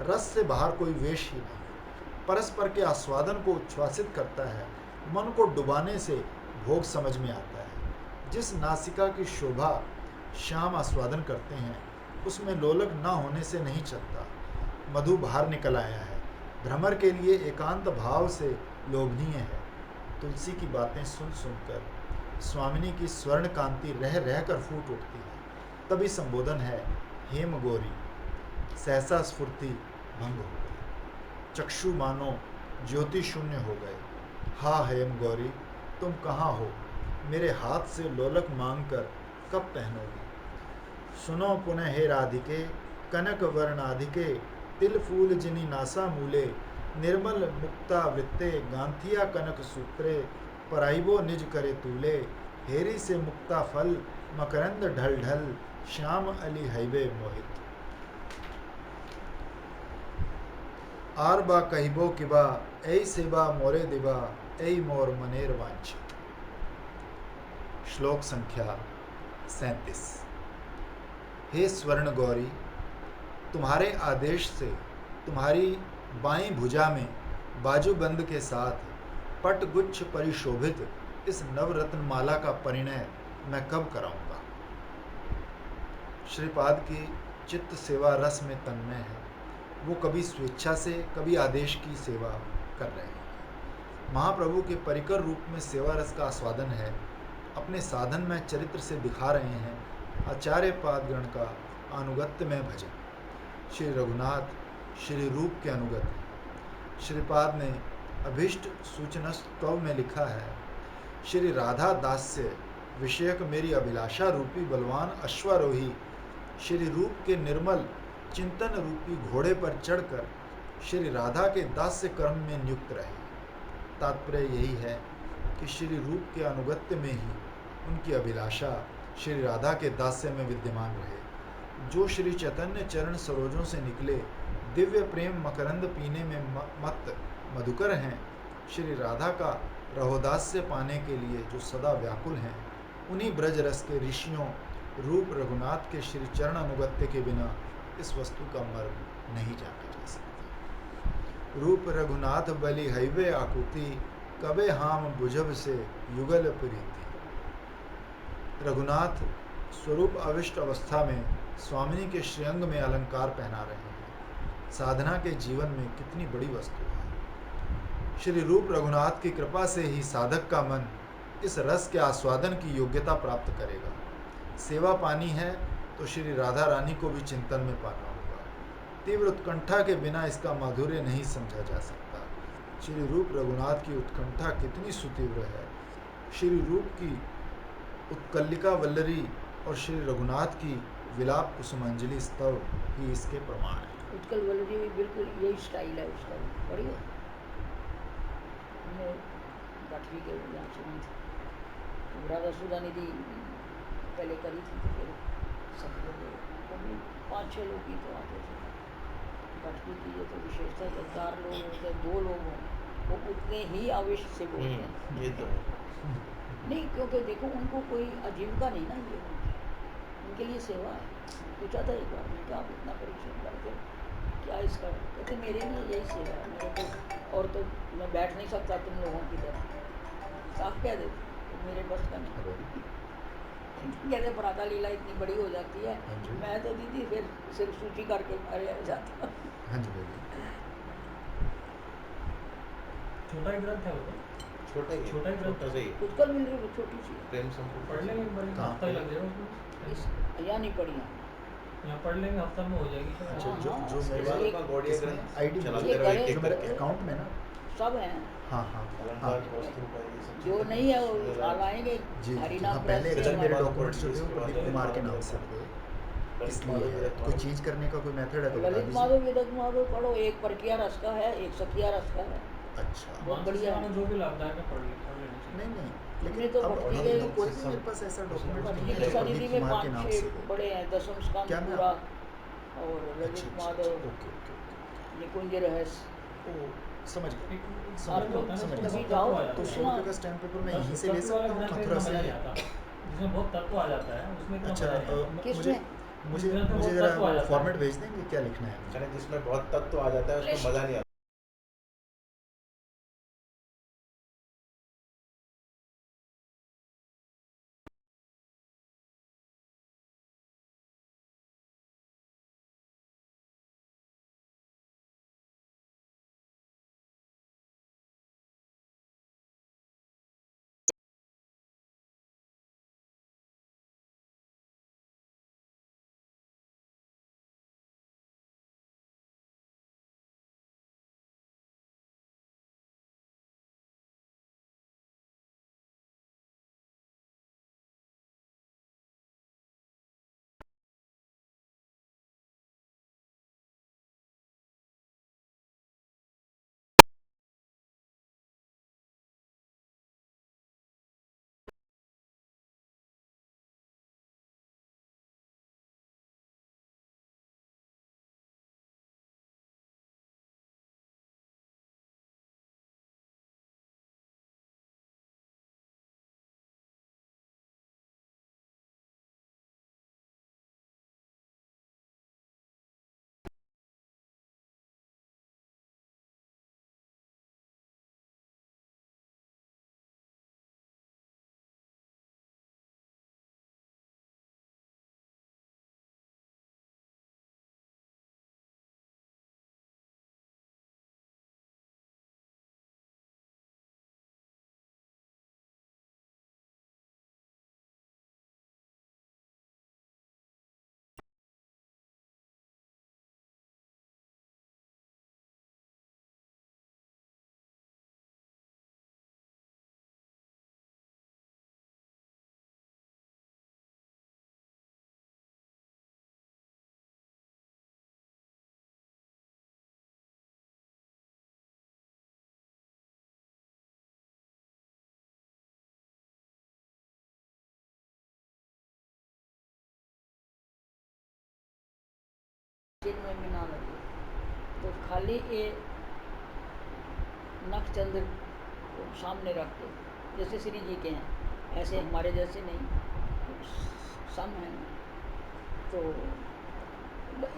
रस से बाहर कोई वेश ही नहीं। परस्पर के आस्वादन को उच्छ्वासित करता है। मन को डुबाने से भोग समझ में आता है। जिस नासिका की शोभा श्याम आस्वादन करते हैं उसमें लोलक न होने से नहीं चलता। मधु बाहर निकल आया है। भ्रमर के लिए एकांत भाव से लोभनीय है। तुलसी की बातें सुन सुनकर स्वामिनी की स्वर्ण कांति रह रह कर फूट उठती है। तभी संबोधन है, हेम गौरी। सहसा स्फूर्ति भंग हो गई। चक्षु मानो ज्योति शून्य हो गए। हा हेम गौरी, तुम कहाँ हो? मेरे हाथ से लोलक मांग कर कब पहनोगी? सुनो पुनः हे राधिके, कनक वर्णाधिके, तिल फूल जिनी नासा मूले, निर्मल मुक्ता वृत्ते, गांथिया कनक सूत्रे, पराइबो निज करे तूले, हेरी से मुक्ता फल, मकरंद ढल ढल, श्याम अली हैबे मोहित। आर बा कहिबो किबा, ऐ सेबा मोरे दिबा, ऐ मोर मनेर वांछ। श्लोक संख्या 37। हे स्वर्ण गौरी, तुम्हारे आदेश से तुम्हारी बाईं भुजा में बाजूबंद के साथ पटगुच्छ परिशोभित इस नवरत्न माला का परिणय मैं कब कराऊंगा? श्रीपाद की चित्त सेवा रस में तन्मय है। वो कभी स्वेच्छा से कभी आदेश की सेवा कर रहे हैं। महाप्रभु के परिकर रूप में सेवा रस का आस्वादन है। अपने साधन में चरित्र से दिखा रहे हैं आचार्य पादगण का अनुगत्य में भजन। श्री रघुनाथ श्री रूप के अनुगत हैं। श्रीपाद ने अभीष्ट सूचनस्तव में लिखा है, श्री राधा दास्य विषयक मेरी अभिलाषा रूपी बलवान अश्वारोही श्री रूप के निर्मल चिंतन रूपी घोड़े पर चढ़कर श्री राधा के दास्य कर्म में नियुक्त रहे। तात्पर्य यही है कि श्री रूप के अनुगत्य में ही उनकी अभिलाषा श्री राधा के दास्य में विद्यमान रहे। जो श्री चैतन्य चरण सरोजों से निकले दिव्य प्रेम मकरंद पीने में मत मधुकर हैं, श्री राधा का रहोदास्य पाने के लिए जो सदा व्याकुल हैं, उन्हीं ब्रज रस के ऋषियों रूप रघुनाथ के श्री चरण अनुगत्य के बिना इस वस्तु का मर्म नहीं जाना जा सकता। रूप रघुनाथ बलि हैवे आकुति, कबे हाम बुझब से युगल प्रीति। रघुनाथ स्वरूप अविष्ट अवस्था में स्वामिनी के श्रीअंग में अलंकार पहना रहे हैं। साधना के जीवन में कितनी बड़ी वस्तु है। श्री रूप रघुनाथ की कृपा से ही साधक का मन इस रस के आस्वादन की योग्यता प्राप्त करेगा। सेवा पानी है तो श्री राधा रानी को भी चिंतन में पाना होगा। तीव्र उत्कंठा के बिना इसका माधुर्य नहीं समझा जा सकता। श्री रूप रघुनाथ की उत्कंठा कितनी सुतीव्र है। श्री रूप की उत्कल्लिका वल्लरी और श्री रघुनाथ की विलाप कुसुमांजलि स्तव ही इसके प्रमाण है। उत्कल वल्लरी भी बिल्कुल यही स्टाइल है उसका, बढ़िया। हमने गठरी के यहाँ सुनी थी, राधा सुधा निधि पहले करी थी, तो फिर सब लोग कभी 5-6 लोग ही तो आते थे। गठरी की ये तो विशेषता है, 4 लोग होते 2 लोग हों वो उतने ही आवेश से बोलते हैं। ये तो है। नहीं, क्योंकि देखो उनको कोई आजीविका नहीं ना, ये उनके लिए सेवा है। पूछा था एक बार, मैं कहा आप इतना परिश्रम करते क्या इसका? कहते मेरे लिए यही सेवा है, मेरे को और तो मैं बैठ नहीं सकता तुम लोगों की तरह। साफ कह देते तो मेरे बस का नहीं। कहते पराता लीला इतनी बड़ी हो जाती है, मैं तो दीदी फिर सिर्फ सूची करके अरे जाता। छोटा ही ग्रंथ है वो तो। छोटा ही छोटा ही छोटा से ही उत्कल मिल रही छोटी सी है। प्रेम संपूर्ण पढ़ लेंगे एक बार, एक हफ्ता ही लग जाएगा उसमें। यहाँ नहीं पढ़ी यहाँ पढ़ लेंगे, हफ्ता में हो जाएगी शायद। अच्छा, जो हाँ, जो हाँ, मेरे सेवा एक- का गौड़िया इसमें ग्रंथ आईडी चलाते ये रहो एक करे- एक जो मेरे करके। अकाउंट में ना। सब हैं। हाँ हाँ हाँ अलंकार वस्तु का ये सब जो चीजें। नहीं है वो साल आएंगे जी हरिनाम हाँ, प्रेस पहले से एक्चुअली मेरे हमारे डॉक्यूमेंट्स जो थे वो इसके बाद प्रदीप कुमार के नाम से थे, इसलिए कोई चीज़ करने का कोई मेथड है तो बता ललित दीजिए। माधव विदग्ध माधव पढ़ो, एक परकिया रस का है, एक सखिया रस का है। अच्छा, बहुत बढ़िया है। जो भी लाभदायक है पढ़ लेना चाहिए। नहीं नहीं, हमने लेकिन तो अब भक्ति अभी के- तो कोई भी मेरे पास ऐसा डॉक्यूमेंट नहीं है भक्ति जो की प्रदीप सनिधि में कुमार के नाम 5-6 से हो। बड़े हैं, दशम स्कंद क्या मैं पूरा और अच्छा, ललित अच्छा, माधव, ओके ओके ओके, निकुंज रहस्य। ओ समझ गया। आप लोग समझ कभी गया। जाओ तो तो 100 रुपये का स्टैम्प पेपर मैं यहीं से ले सकता हूँ, मथुरा से? जिसमें बहुत तत्व आ जाता है उसमें इतना अच्छा मजा नहीं आता। मुझे किसमें? मुझे उसमें तो मुझे बहुत जरा तत्व आ जाता है। फॉर्मेट भेज देंगे क्या लिखना है? यानी जिसमें बहुत तत्व आ जाता है उसमें मजा नहीं आता। चिन्ह में भी ना लगे तो खाली ये नखचंद्र को सामने रख के, जैसे श्री जी के हैं ऐसे हमारे जैसे नहीं, सम है। तो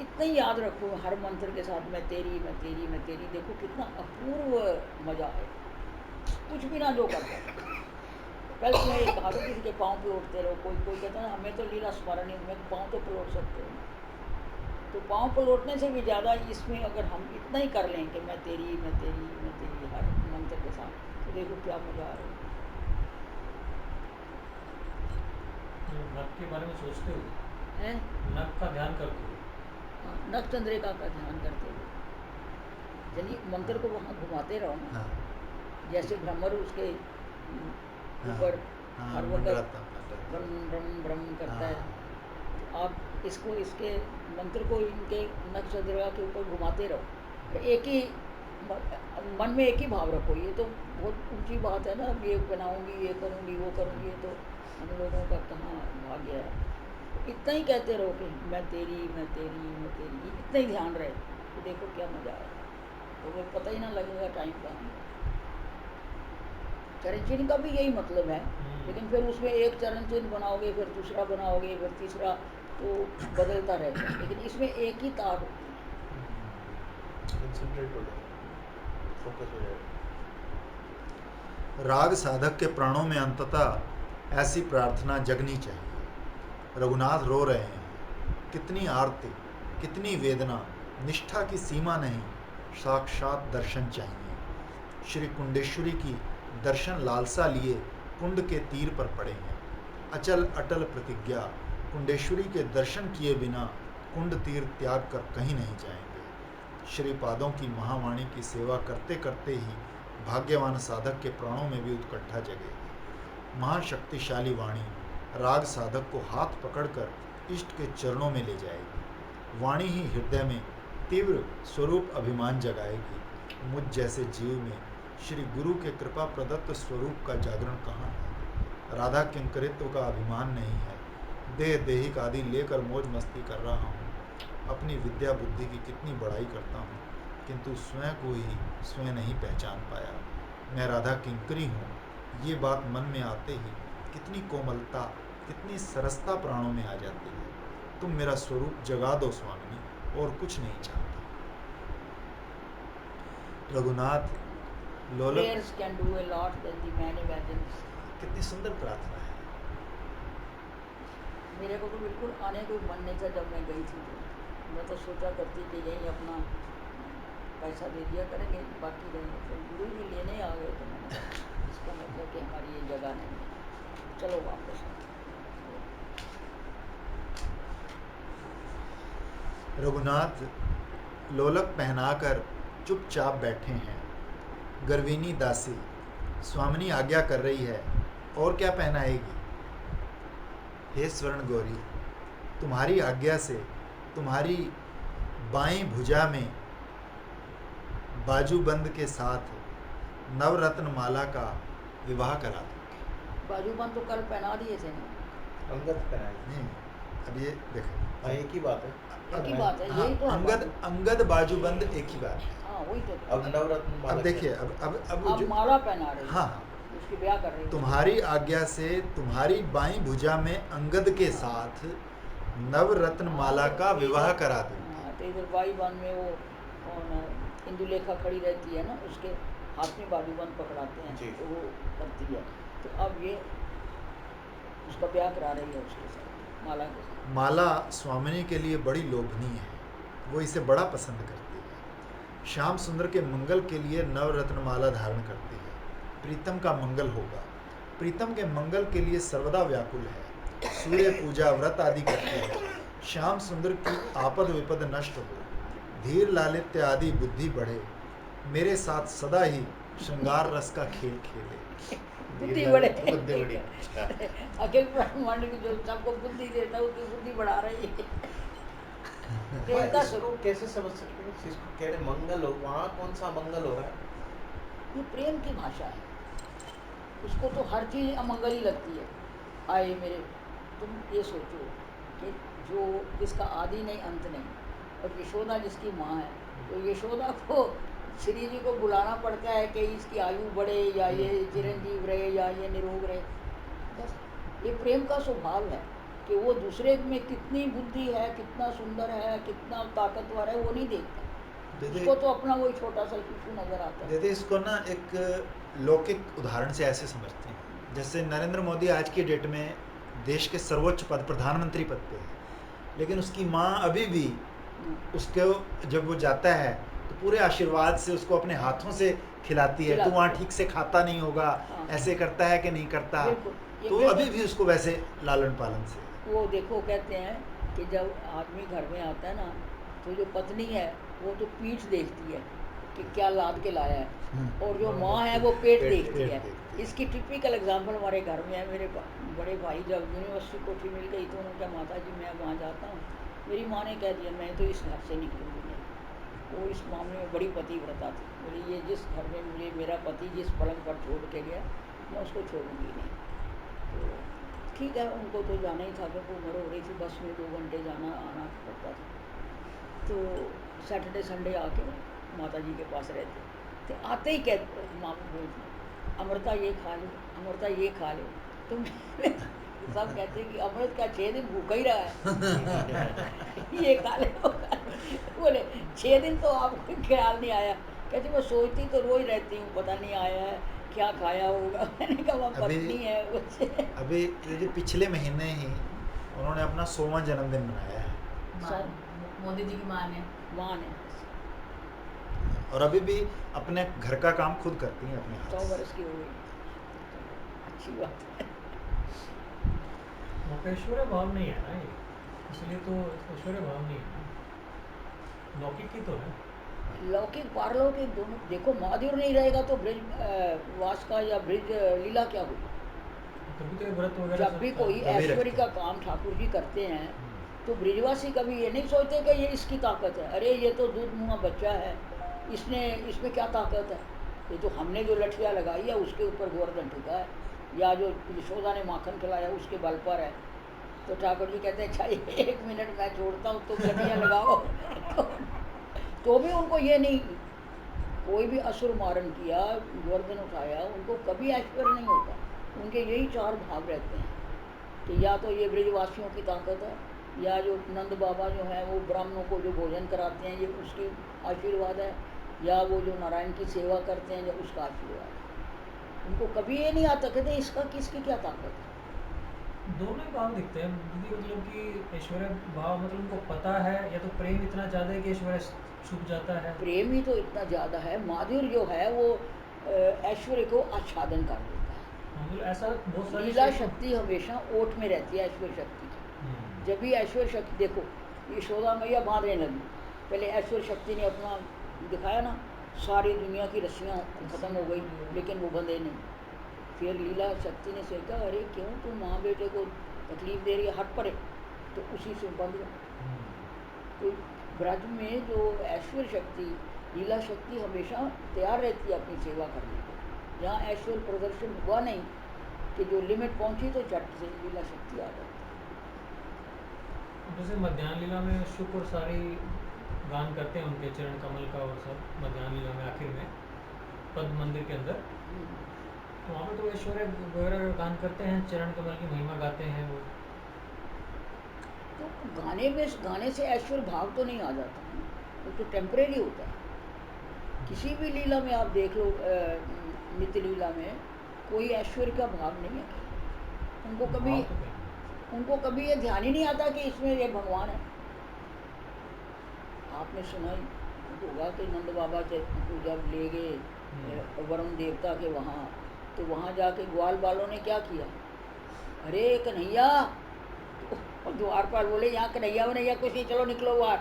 इतना ही याद रखो हर मंत्र के साथ, मैं तेरी मैं तेरी मैं तेरी। देखो कितना अपूर्व मजा है, कुछ भी ना जो करता। कल मैं एक कहा था किसी के पाँव पे उठते रहो, कोई कोई कहता है हमें तो लीला स्मरण है, हमें पाँव तो पलट सकते हो। तो पाँव पलटने से भी ज़्यादा इसमें अगर हम इतना ही कर लें कि मैं तेरी मैं तेरी मैं तेरी हर मंत्र के साथ, तो देखो क्या मजा आ रहा है। नख के बारे में सोचते हो, हैं? नख का ध्यान करते हो। हाँ, नख चंद्रिका का ध्यान करते हुए यानी मंत्र को वहाँ घुमाते रहो ना, हाँ जैसे भ्रमर उसके हाँ ऊपर हाँ हर मंडराता वक्त मंडराता। ब्रह्म ब्रह्म ब्रह्म करता है। हाँ तो आप इसको इसके मंत्र को इनके नख चंद्रिका के ऊपर घुमाते रहो, एक ही मन में एक ही भाव रखो। ये तो बहुत ऊंची बात है ना, ये बनाऊंगी ये करूंगी वो करूंगी, ये तो हम लोगों का कहाँ भाग्य है। इतना ही कहते रहो कि मैं तेरी मैं तेरी मैं तेरी, इतना ही ध्यान रहे तो देखो क्या मजा आए, तो वो पता ही ना लगेगा टाइम का। चरण चिन्ह का भी यही मतलब है, लेकिन फिर उसमें एक चरण चिन्ह बनाओगे, फिर दूसरा बनाओगे, फिर तीसरा, तो बदलता रहेगा। लेकिन इसमें एक ही तार होती है। कंसंट्रेट हो जाएगा, फोकस हो जाएगा। राग साधक के प्राणों में अंततः ऐसी प्रार्थना जगनी चाहिए। रघुनाथ रो रहे हैं, कितनी आरती, कितनी वेदना, निष्ठा की सीमा नहीं, साक्षात दर्शन चाहिए। श्री कुंडेश्वरी की दर्शन लालसा लिए कुंड के तीर पर पड़े हैं। अचल अटल प्रतिज्ञा, कुंडेश्वरी के दर्शन किए बिना कुंड तीर त्याग कर कहीं नहीं जाएंगे। श्री पादों की महावाणी की सेवा करते करते ही भाग्यवान साधक के प्राणों में भी उत्कंठा जगेगी। महाशक्तिशाली वाणी राग साधक को हाथ पकड़कर इष्ट के चरणों में ले जाएगी। वाणी ही हृदय में तीव्र स्वरूप अभिमान जगाएगी। मुझ जैसे जीव में श्री गुरु के कृपा प्रदत्त स्वरूप का जागरण कहाँ है? राधा किंकरित्व का अभिमान नहीं है। देह देहिक आदि लेकर मौज मस्ती कर रहा हूँ। अपनी विद्या बुद्धि की कितनी बड़ाई करता हूँ, किंतु स्वयं को ही स्वयं नहीं पहचान पाया। मैं राधा किंकरी हूँ, ये बात मन में आते ही कितनी कोमलता, कितनी सरसता प्राणों में आ जाती है। तुम मेरा स्वरूप जगा दो स्वामिनी, और कुछ नहीं चाहता। Raghunath लोलक, Prayers can do a lot than the man imagines. कितनी सुंदर प्रार्थना है। मेरे को तो बिल्कुल आने को मन नहीं था जब मैं गई थी। तो मैं तो सोचा करती कि यहीं अपना पैसा दे दिया करेंगे, बाकी रहेंगे। तो गुरु जी लेने आ गए तो मैंने कहा, इसका मतलब कि हमारी ये जगह नहीं है, चलो वापस। रघुनाथ लोलक पहनाकर चुपचाप बैठे हैं। गर्विनी दासी स्वामिनी आज्ञा कर रही है, और क्या पहनाएगी। हे स्वर्ण गौरी, तुम्हारी आज्ञा से तुम्हारी बाएं भुजा में बाजूबंद के साथ नवरत्न माला का विवाह करा दूंगी। बाजूबंद तो कल पहना दिए थे ना। अंगद पहनाई। नहीं, अब ये देखो, हाँ, एक ही बात है। एक ही बात है, हाँ, यही तो है अंगद बात। अंगद बाजूबंद एक ही बात है। हाँ वही तो। अब नवरत्न माला अब देखिए, क्या? अब आप माला पहना रहे हो, हाँ, उसकी ब्याह कर रही हो। तुम्हारी आज्ञा से तुम्हारी बाईं भुजा में अंगद के साथ नवरत्न माला का विवाह करा दूंगी। हाँ, तो इधर बाईबान में वो कौन इंदुलेखा खड़ी रहती है ना, उसके हाथ में बाजूबंद पकड़ाते हैं जी। तो वो करती है। तो अब ये उसका ब्याह करा रही है उसके साथ, माला के साथ। माला स्वामिनी के लिए बड़ी लोभनीय है, वो इसे बड़ा पसंद करती है। श्याम सुंदर के मंगल के लिए नवरत्न माला धारण करती है। प्रीतम का मंगल होगा, प्रीतम के मंगल के लिए सर्वदा व्याकुल है। सूर्य पूजा व्रत आदि करती है। श्याम सुंदर की आपद विपद नष्ट हो, धीर लालित्य आदि बुद्धि बढ़े, मेरे साथ सदा ही श्रृंगार रस का खेल खेले। बुद्धि बढ़े। बुद्धि बड़ी। अखिल ब्रह्मांड की जो सबको बुद्धि देता है उसकी बुद्धि बढ़ा रही है। प्रेम का इसको स्वरूप, कैसे समझ सकते हैं? इसको कह रहे मंगल हो, वहाँ कौन सा मंगल हो रहा है? ये प्रेम की भाषा है। उसको तो हर चीज़ अमंगल ही लगती है। आए मेरे, तुम ये सोचो कि जो जिसका आदि नहीं अंत नहीं, और यशोदा जिसकी माँ है, तो यशोदा को श्री जी को बुलाना पड़ता है कि इसकी आयु बढ़े, या ये चिरंजीव रहे, या ये निरोग रहे। बस ये प्रेम का स्वभाव है कि वो दूसरे में कितनी बुद्धि है, कितना सुंदर है, कितना ताकतवर है, वो नहीं देखता। उसको तो अपना वही छोटा सा शिशु नजर आता है। दीदी इसको ना एक लौकिक उदाहरण से ऐसे समझते हैं, जैसे नरेंद्र मोदी आज की डेट में देश के सर्वोच्च पद प्रधानमंत्री पद पे है, लेकिन उसकी माँ अभी भी उसको जब वो जाता है तो पूरे आशीर्वाद से उसको अपने हाथों से खिलाती है। तू वहाँ ठीक से खाता नहीं होगा, हाँ। ऐसे करता है कि नहीं करता, बिल्कुल, ये तो बिल्कुल। अभी भी उसको वैसे लालन पालन से। वो देखो कहते हैं कि जब आदमी घर में आता है ना, तो जो पत्नी है वो तो पीठ देखती है कि क्या लाद के लाया है, और जो माँ है वो पेट देखती है। देखती है। इसकी टिपिकल एग्जांपल हमारे घर में है। मेरे बड़े भाई जब यूनिवर्सिटी कोठी मिल गई तो उन्होंने कहा, माता जी मैं वहाँ जाता हूँ। मेरी माँ ने कह दिया, मैं तो इस घर से निकलूँगी नहीं। वो इस मामले में बड़ी पतिव्रता थी। बोली ये जिस घर में मुझे मेरा पति जिस पलंग पर छोड़ के गया, मैं उसको छोड़ूंगी नहीं। तो ठीक है, उनको तो जाना ही था क्योंकि उम्र हो रही थी, बस में 2 घंटे जाना आना पड़ता था। तो सैटरडे संडे आके माता जी के पास रहते, तो आते ही कहते माँ बोलती, अमृता ये खा लो, अमृता ये खा लो। तो सब कहते हैं कि अमृत का 6 दिन भूखा ही रहा है। ये खा ले वो खा ले। बोले 6 दिन तो आपको ख्याल नहीं आया। कहती मैं सोचती तो रोज रहती हूँ, पता नहीं आया है क्या खाया होगा। मैंने कहा वो पत्नी है उससे। अभी ये जो पिछले महीने ही उन्होंने अपना 100वां जन्मदिन मनाया है, मोदी जी की माँ ने माँ ने और अभी भी अपने घर का काम खुद करती हैं अपने 100 हाथ से। वर्ष की हो गई। अच्छी बात है। ऐश्वर्य भाव नहीं है ना ये, इसलिए तो ऐश्वर्य भाव नहीं है ना, लौकिक ही तो है। लौकिक पारलौकिक दोनों देखो। महादेव नहीं रहेगा तो ब्रिज वास का या ब्रिज लीला क्या हुई। तभी तो ये व्रत वगैरह जब सब भी था। कोई तभी ऐश्वर्य रखते का काम ठाकुर जी करते हैं तो ब्रिजवासी कभी ये नहीं सोचते कि ये इसकी ताकत है। अरे ये तो दूध मुँहा बच्चा है, इसमें क्या ताकत है। ये तो हमने जो लठिया लगाई है उसके ऊपर गोवर्धन टिका है, या जो यशोदा ने माखन खिलाया उसके बल पर है। तो ठाकुर जी कहते हैं अच्छा 1 मिनट मैं छोड़ता हूँ, तुम लठिया लगाओ। तो भी उनको ये नहीं, कोई भी असुर मारण किया, गोवर्धन उठाया, उनको कभी ऐश्वर्य नहीं होता। उनके यही 4 भाव रहते हैं कि या तो ये ब्रजवासियों की ताकत है, या जो नंद बाबा जो है वो ब्राह्मणों को जो भोजन कराते हैं ये उसकी आशीर्वाद है, या वो जो नारायण की सेवा करते हैं जब उसका आशीर्वाद है। उनको कभी ये नहीं आता कहते इसका किसकी क्या ताकत है। दोनों ही भाव दिखते हैं दीदी, मतलब कि ऐश्वर्य भाव मतलब उनको पता है, या तो प्रेम इतना ज़्यादा है कि ऐश्वर्य छुप जाता है। प्रेम ही तो इतना ज़्यादा है, माधुर्य जो है वो ऐश्वर्य को आच्छादन कर देता है। हाँ, मतलब ऐसा बहुत सारी लीला चीज़ों- शक्ति हमेशा ओट में रहती है ऐश्वर्य शक्ति की। हम्म, जब भी ऐश्वर्य शक्ति देखो, यशोदा मैया बांधने लगी, पहले ऐश्वर्य शक्ति ने अपना दिखाया ना, सारी दुनिया की रस्सियाँ खत्म हो गई लेकिन वो बंधे नहीं। फिर लीला शक्ति ने सोचा अरे क्यों तुम माँ बेटे को तकलीफ दे रही है, हट पड़े, तो उसी से बंध गया। हम्म, तो ब्रज में जो ऐश्वर्य शक्ति, लीला शक्ति हमेशा तैयार रहती है अपनी सेवा करने को। जहाँ ऐश्वर्य प्रदर्शन हुआ नहीं कि जो लिमिट पहुंची तो झट से लीला शक्ति आ जाती जैसे मध्यान्ह लीला में शुक्र सारी गान करते हैं उनके चरण कमल का, और सब मध्यान्ह लीला में आखिर में पद्म मंदिर के अंदर, है। तो वहाँ पे तो ऐश्वर्य वगैरह गान करते हैं, चरण कमल की महिमा गाते हैं वो। तो गाने से ऐश्वर्य भाव तो नहीं आ जाता है, वो तो टेम्परेरी होता है। किसी भी लीला में आप देख लो, नित्य लीला में कोई ऐश्वर्य का भाव नहीं है। उनको कभी भाव तो क्या है? उनको कभी ये ध्यान ही नहीं आता कि इसमें ये भगवान है। आपने सुना ही होगा कि नंद बाबा जब ले गए वरुण देवता के वहाँ, तो वहाँ जाके ग्वाल बालों ने क्या किया, अरे कन्हैया, तो द्वारपाल बोले यहाँ कन्हैया वन्हैया कुछ नहीं, चलो निकलो बाहर।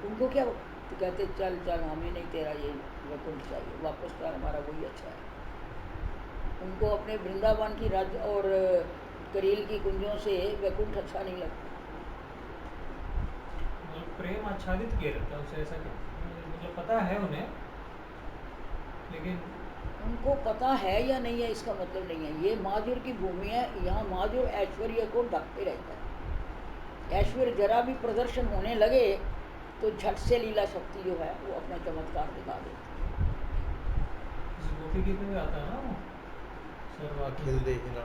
उनको क्या, तो कहते चल चल हमें नहीं तेरा ये वैकुंठ चाहिए, वापस कर, हमारा वही अच्छा है। उनको अपने वृंदावन की राज्य और करील की कुंजों से वैकुंठ अच्छा नहीं लगता। मतलब प्रेम आच्छादित किया रहता है उसे, ऐसा क्या, मतलब पता है उन्हें, लेकिन उनको पता है या नहीं है इसका मतलब नहीं है। ये माधुर्य की भूमि है, यहाँ माधुर्य ऐश्वर्य को ढकते रहता है। ऐश्वर्य जरा भी प्रदर्शन होने लगे तो झट से लीला शक्ति जो है वो अपना चमत्कार दिखा देती है। इस गोपी गीत में भी आता है ना वो, सर्वाखिल अखिल देखना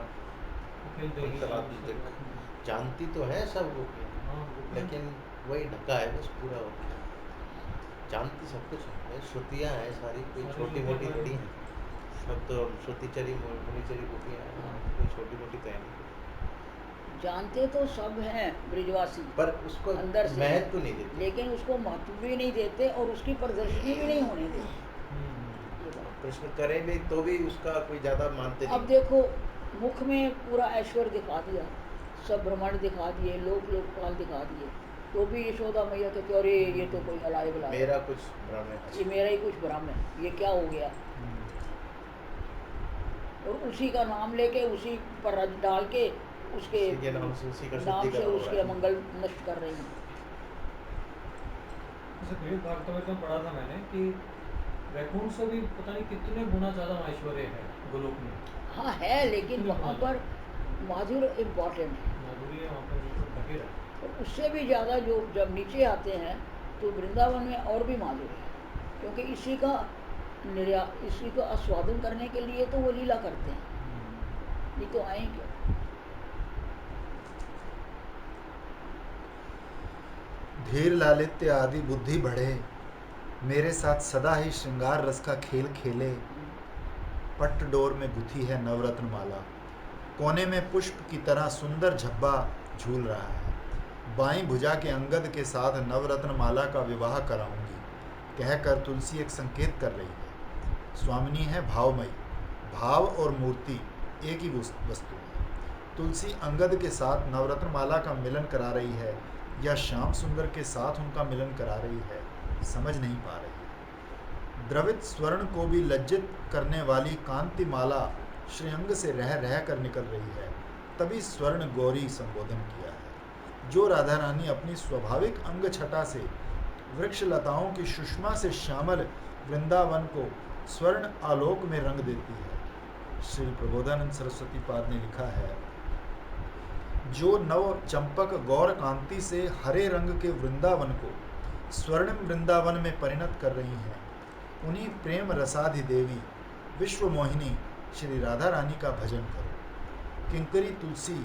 अखिल देही अंतरात्मा सर्व- तक जानती तो है सब गोपियाँ, हाँ, गोपियाँ- लेकिन वही ढका है बस पूरा हो गया। जानती सब कुछ है, श्रुतियाँ हैं सारी, कोई सारी छोटी श्रुतियाँ मोटी तो थोड़ी हैं। हैं। सब तो श्रुतिचरी मुनिचरी गोपियाँ हैं, हाँ। कोई छोटी मोटी तो है नहीं। जानते तो सब हैं ब्रिजवासी पर उसको अंदर से, महत्व नहीं देते। लेकिन उसको महत्व भी नहीं देते और उसकी प्रदर्शनी भी नहीं होने देते। हम्म, ये बात। प्रश्न करें भी तो भी उसका कोई ज्यादा मानते अब नहीं। देखो, मुख में पूरा ऐश्वर्य दिखा दिया, सब ब्रह्मांड दिखा दिए, लोकपाल दिखा दिए, तो भी यशोदा मैया कहती अरे ये तो कोई अलाय बलाय, मेरा कुछ भ्रम है। ये मेरा ही कुछ भ्रम है, ये क्या हो गया। और उसी का नाम लेके उसी पर रज डाल के उसके उसी के नाम से उसी का नाम से शुद्धिकरण हो उसके रहा है। मंगल नष्ट कर रही हैं। जैसे देवी भागवत में पढ़ा था मैंने कि वैकुंठ से भी पता नहीं कितने गुना ज़्यादा ऐश्वर्य है गोलोक में। हाँ है, लेकिन वहाँ पर माधुर्य इम्पॉर्टेंट है। माधुरी है वहाँ पर, बिल्कुल ढके रहते और उससे भी ज़्यादा जो जब नीचे आते हैं तो वृंदावन में और भी माधुर्य है, क्योंकि इसी का आस्वादन करने के लिए तो वो लीला करते हैं, नहीं तो आए क्या। धीर लालित्य आदि बुद्धि बढ़े, मेरे साथ सदा ही श्रृंगार रस का खेल खेले। पट्ट डोर में गुथी है नवरत्न माला, कोने में पुष्प की तरह सुंदर झब्बा झूल रहा है। बाईं भुजा के अंगद के साथ नवरत्न माला का विवाह कराऊंगी, कहकर तुलसी एक संकेत कर रही है। स्वामिनी है भावमयी, भाव और मूर्ति एक ही वस्तु है। तुलसी अंगद के साथ नवरत्न माला का मिलन करा रही है या श्याम सुंदर के साथ उनका मिलन करा रही है, समझ नहीं पा रही है। द्रवित स्वर्ण को भी लज्जित करने वाली कांति माला श्रीअंग से रह रह कर निकल रही है, तभी स्वर्ण गौरी संबोधन किया है। जो राधा रानी अपनी स्वाभाविक अंग छटा से वृक्ष लताओं की सुषमा से श्यामल वृंदावन को स्वर्ण आलोक में रंग देती है। श्री प्रबोधानंद सरस्वती पाद ने लिखा है, जो नव चंपक गौर कांति से हरे रंग के वृंदावन को स्वर्णिम वृंदावन में परिणत कर रही हैं, उन्हीं प्रेम रसाधि देवी विश्व मोहिनी श्री राधा रानी का भजन करो। किंकरी तुलसी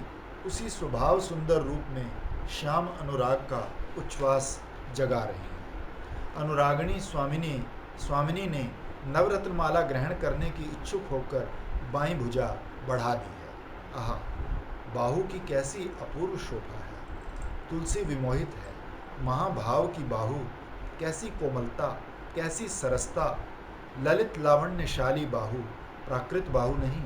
उसी स्वभाव सुंदर रूप में श्याम अनुराग का उच्छ्वास जगा रही है। अनुरागिणी स्वामिनी ने नवरत्न माला ग्रहण करने की इच्छुक होकर बाईं भुजा बढ़ा दी है। आहा, बाहु की कैसी अपूर्व शोभा है। तुलसी विमोहित है। महाभाव की बाहु, कैसी कोमलता, कैसी सरसता। ललित लावण्यशाली बाहु, प्राकृत बाहु नहीं।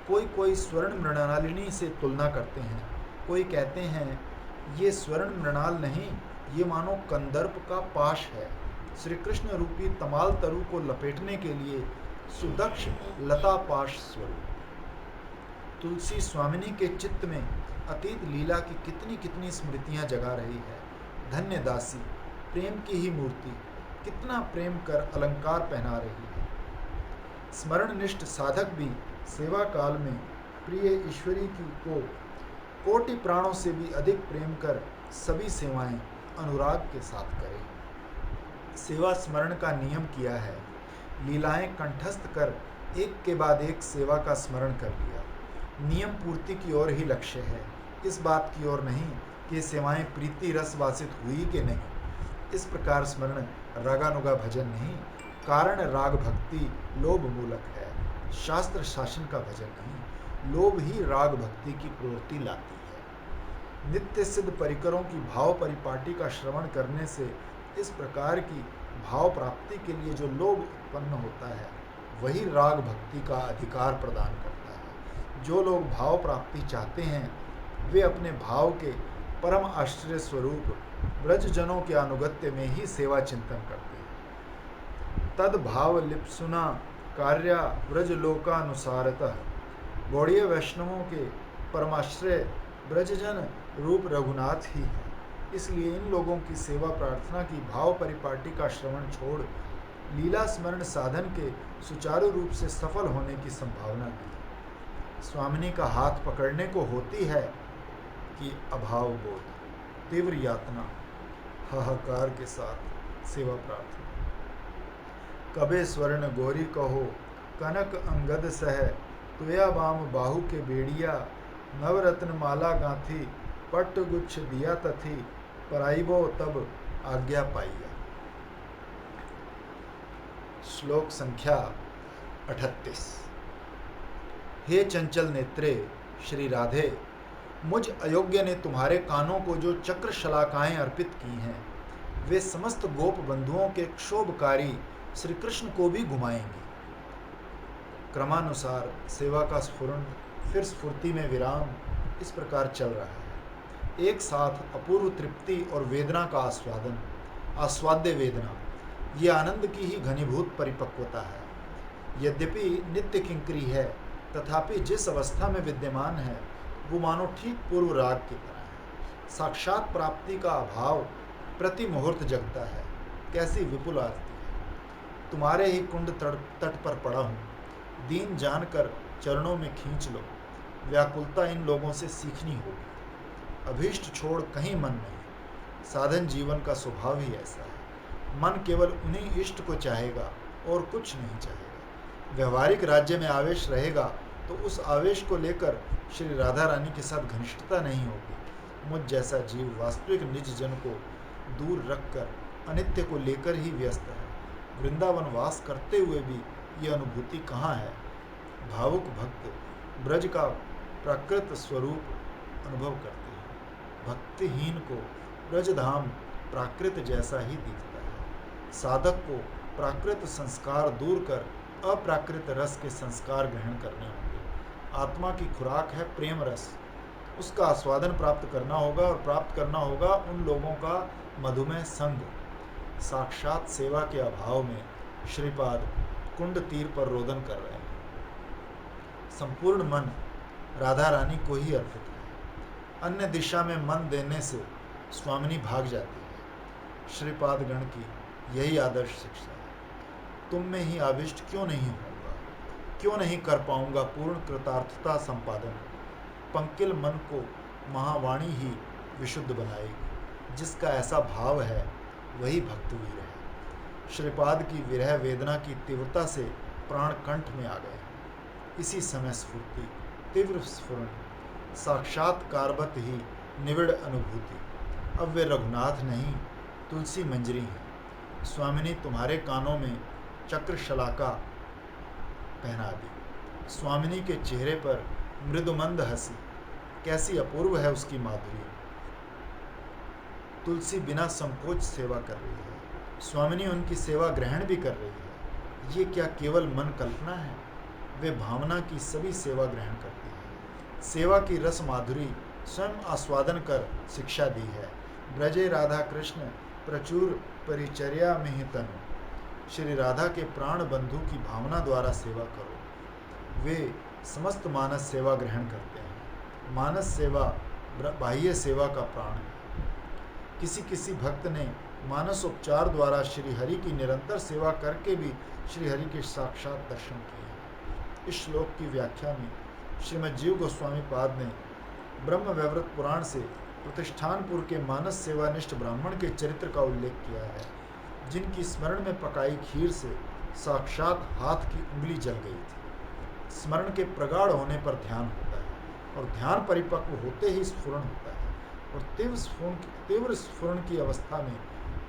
कोई स्वर्ण मृणालिनी से तुलना करते हैं। कोई कहते हैं ये स्वर्ण मृणाल नहीं, ये मानो कंदर्प का पाश है। श्री कृष्ण रूपी तमाल तरु को लपेटने के लिए सुदक्ष लता पाश स्वरूप। तुलसी स्वामिनी के चित्त में अतीत लीला की कितनी कितनी स्मृतियां जगा रही है। धन्य दासी, प्रेम की ही मूर्ति, कितना प्रेम कर अलंकार पहना रही है। स्मरणनिष्ठ साधक भी सेवा काल में प्रिय ईश्वरी को कोटि प्राणों से भी अधिक प्रेम कर सभी सेवाएं अनुराग के साथ करें। सेवा स्मरण का नियम किया है। लीलाएं कंठस्थ कर एक के बाद एक सेवा का स्मरण कर लिया। नियम पूर्ति की ओर ही लक्ष्य है, इस बात की ओर नहीं कि सेवाएं प्रीति रस वासित हुई कि नहीं। इस प्रकार स्मरण रागानुगा भजन नहीं, कारण राग भक्ति लोभ मूलक है। शास्त्र शासन का भजन नहीं, लोभ ही राग भक्ति की प्रवृत्ति लाती है। नित्य सिद्ध परिकरों की भाव परिपाटी का श्रवण करने से इस प्रकार की भाव प्राप्ति के लिए जो लोभ उत्पन्न होता है, वही राग भक्ति का अधिकार प्रदान करता है। जो लोग भाव प्राप्ति चाहते हैं, वे अपने भाव के परम आश्चर्य स्वरूप ब्रजजनों के अनुगत्य में ही सेवा चिंतन करते हैं। तद भाव लिप्सुना कार्या ब्रजलोकानुसारतः। गौड़ीय वैष्णवों के परमाश्रय ब्रजजन रूप रघुनाथ ही हैं। इसलिए इन लोगों की सेवा प्रार्थना की भाव परिपाटी का श्रवण छोड़ लीला स्मरण साधन के सुचारू रूप से सफल होने की संभावना नहीं। स्वामिनी का हाथ पकड़ने को होती है कि अभाव बोध, तीव्र यातना, हाहाकार के साथ सेवा प्रार्थना। कबे स्वर्ण गोरी कहो कनक अंगद सह, तुया बाम बाहु के बेड़िया, नवरत्न माला गांथी, पट्ट गुच्छ दिया तथी, पराइबो तब आज्ञा पाइया। श्लोक संख्या 38। हे चंचल नेत्रे श्री राधे, मुझ अयोग्य ने तुम्हारे कानों को जो चक्र शलाकाएं अर्पित की हैं, वे समस्त गोप बंधुओं के क्षोभकारी श्री कृष्ण को भी घुमाएंगी। क्रमानुसार सेवा का स्फुरण, फिर स्फूर्ति में विराम, इस प्रकार चल रहा है। एक साथ अपूर्व तृप्ति और वेदना का आस्वादन, आस्वाद्य वेदना, ये आनंद की ही घनीभूत परिपक्वता है। यद्यपि नित्य किंकरी है, तथापि जिस अवस्था में विद्यमान है वो मानो ठीक पूर्व राग की तरह है। साक्षात प्राप्ति का अभाव प्रति मुहूर्त जगता है। कैसी विपुल आरती है। तुम्हारे ही कुंड तट पर पड़ा हूँ, दीन जानकर चरणों में खींच लो। व्याकुलता इन लोगों से सीखनी होगी। अभीष्ट छोड़ कहीं मन नहीं। साधन जीवन का स्वभाव ही ऐसा है। मन केवल उन्हीं इष्ट को चाहेगा और कुछ नहीं चाहेगा। व्यवहारिक राज्य में आवेश रहेगा तो उस आवेश को लेकर श्री राधा रानी के साथ घनिष्ठता नहीं होगी। मुझ जैसा जीव वास्तविक निज जन को दूर रखकर अनित्य को लेकर ही व्यस्त है। वृंदावन वास करते हुए भी ये अनुभूति कहाँ है। भावुक भक्त ब्रज का प्राकृत स्वरूप अनुभव करते हैं। भक्तिहीन को ब्रजधाम प्राकृत जैसा ही दिखता है। साधक को प्राकृत संस्कार दूर कर अप्राकृत रस के संस्कार ग्रहण करने होंगे। आत्मा की खुराक है प्रेम रस, उसका आस्वादन प्राप्त करना होगा और प्राप्त करना होगा उन लोगों का मधुमेह संग। साक्षात सेवा के अभाव में श्रीपाद कुंड तीर पर रोदन कर रहे हैं। संपूर्ण मन राधा रानी को ही अर्पित है। अन्य दिशा में मन देने से स्वामिनी भाग जाती है। श्रीपाद गण की यही आदर्श शिक्षा है। तुम में ही आविष्ट क्यों नहीं होऊंगा, क्यों नहीं कर पाऊंगा पूर्ण कृतार्थता संपादन। पंकिल मन को महावाणी ही विशुद्ध बनाएगी। जिसका ऐसा भाव है वही भक्तवीर है। श्रीपाद की विरह वेदना की तीव्रता से प्राण कंठ में आ गए। इसी समय स्फूर्ति, तीव्र स्फुरण, साक्षात्कारवत ही निविड़ अनुभूति। अब वे रघुनाथ नहीं, तुलसी मंजरी हैं। स्वामिनी तुम्हारे कानों में चक्र शलाका पहना दी। स्वामिनी के चेहरे पर मृदुमंद हंसी, कैसी अपूर्व है उसकी माधुरी। तुलसी बिना संकोच सेवा कर रही है। स्वामिनी उनकी सेवा ग्रहण भी कर रही है। ये क्या केवल मन कल्पना है? वे भावना की सभी सेवा ग्रहण करती है। सेवा की रस माधुरी स्वयं आस्वादन कर शिक्षा दी है। ब्रजे राधा कृष्ण प्रचुर परिचर्या में ही तनु। श्री राधा के प्राण बंधु की भावना द्वारा सेवा करो। वे समस्त मानस सेवा ग्रहण करते हैं। मानस सेवा बाह्य सेवा का प्राण है। किसी किसी भक्त ने मानस उपचार द्वारा श्री हरि की निरंतर सेवा करके भी श्री हरि के साक्षात दर्शन किए। इस श्लोक की व्याख्या में श्रीमद् जीव गोस्वामी पाद ने ब्रह्म वैवर्त पुराण से प्रतिष्ठानपुर के मानस सेवानिष्ठ ब्राह्मण के चरित्र का उल्लेख किया है, जिनकी स्मरण में पकाई खीर से साक्षात हाथ की उंगली जल गई थी। स्मरण के प्रगाढ़ होने पर ध्यान होता है और ध्यान परिपक्व होते ही स्फुरण होता है, और तीव्र स्फुरण की अवस्था में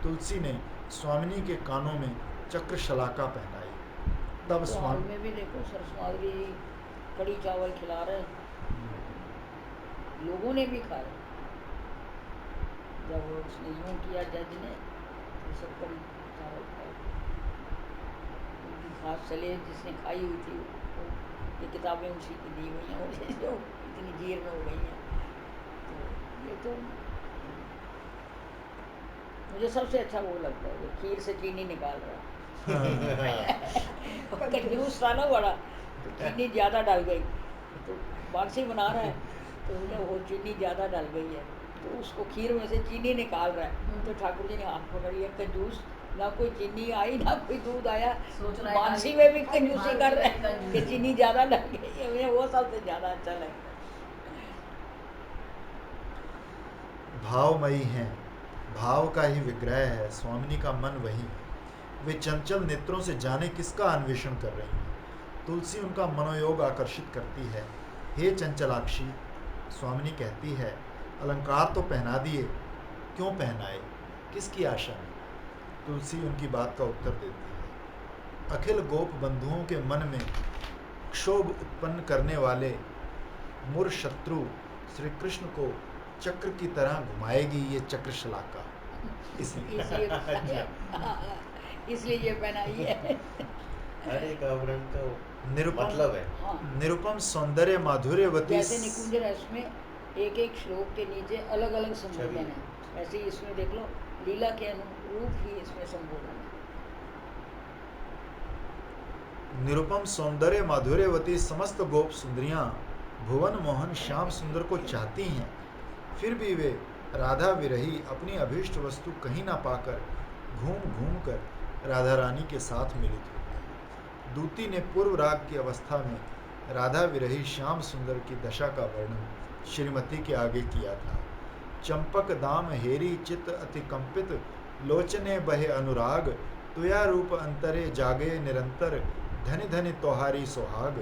तुलसी ने स्वामिनी के कानों में चक्र शलाका पहनाई। तब तो हाल में भी देखो सरस्वती कड़ी चावल खिला रहे, लोगों ने भी खाए। जब उसने यूँ किया जज ने, तो सब कड़ी चावल खाए। उनकी खास चले जिसने खाई हुई थी, ये किताबें उसी की दी हुई हैं, वो जो इतनी जीर्ण हो गई हैं। तो ये तो मुझे सबसे अच्छा वो लगता है, खीर से चीनी निकाल रहा है। कंजूस था ना बड़ा, तो चीनी ज़्यादा डाल गई, तो बांसी बना रहा है, तो उन्हें वो चीनी ज़्यादा डाल गई है, तो उसको खीर में से चीनी निकाल रहा है। तो ठाकुर जी ने हाथ पकड़ लिया, कंजूस, ना कोई चीनी आई ना कोई दूध आया, सोच रहा है बांसी में भी कंजूसी कर रहे हैं कि चीनी ज़्यादा डाल गई है। मुझे वो सबसे ज़्यादा अच्छा लगता है। भावमयी हैं, भाव का ही विग्रह है। स्वामिनी का मन वही है। वे चंचल नेत्रों से जाने किसका अन्वेषण कर रही हैं। तुलसी उनका मनोयोग आकर्षित करती है। हे चंचलाक्षी, स्वामिनी कहती है, अलंकार तो पहना दिए, क्यों पहनाए, किसकी आशा में? तुलसी उनकी बात का उत्तर देती है, अखिल गोप बंधुओं के मन में क्षोभ उत्पन्न करने वाले मूर शत्रु श्री कृष्ण को चक्र की तरह घुमाएगी ये चक्र शलाका। इसलिए इसलिए ये पहनाई है। हर एक आवरण का निरुपम मतलब है। हाँ, निरुपम सौंदर्य माधुर्यवती जैसे निकुंज रस में एक एक श्लोक के नीचे अलग अलग संबोधन है, ऐसे ही इसमें देख लो, लीला के अनुरूप ही इसमें संबोधन है। निरुपम सौंदर्य माधुर्यवती समस्त गोप सुंदरियां भुवन मोहन श्याम सुंदर को चाहती हैं, फिर भी वे राधा विरही अपनी अभीष्ट वस्तु कहीं ना पाकर घूम घूम कर राधा रानी के साथ मिलित होते हैं। दूती ने पूर्व राग की अवस्था में राधा विरही श्याम सुंदर की दशा का वर्णन श्रीमती के आगे किया था। चंपक दाम हेरी चित अति कंपित लोचने बहे अनुराग, तुया रूप अंतरे जागे निरंतर धनि धनि तोहारी सोहाग।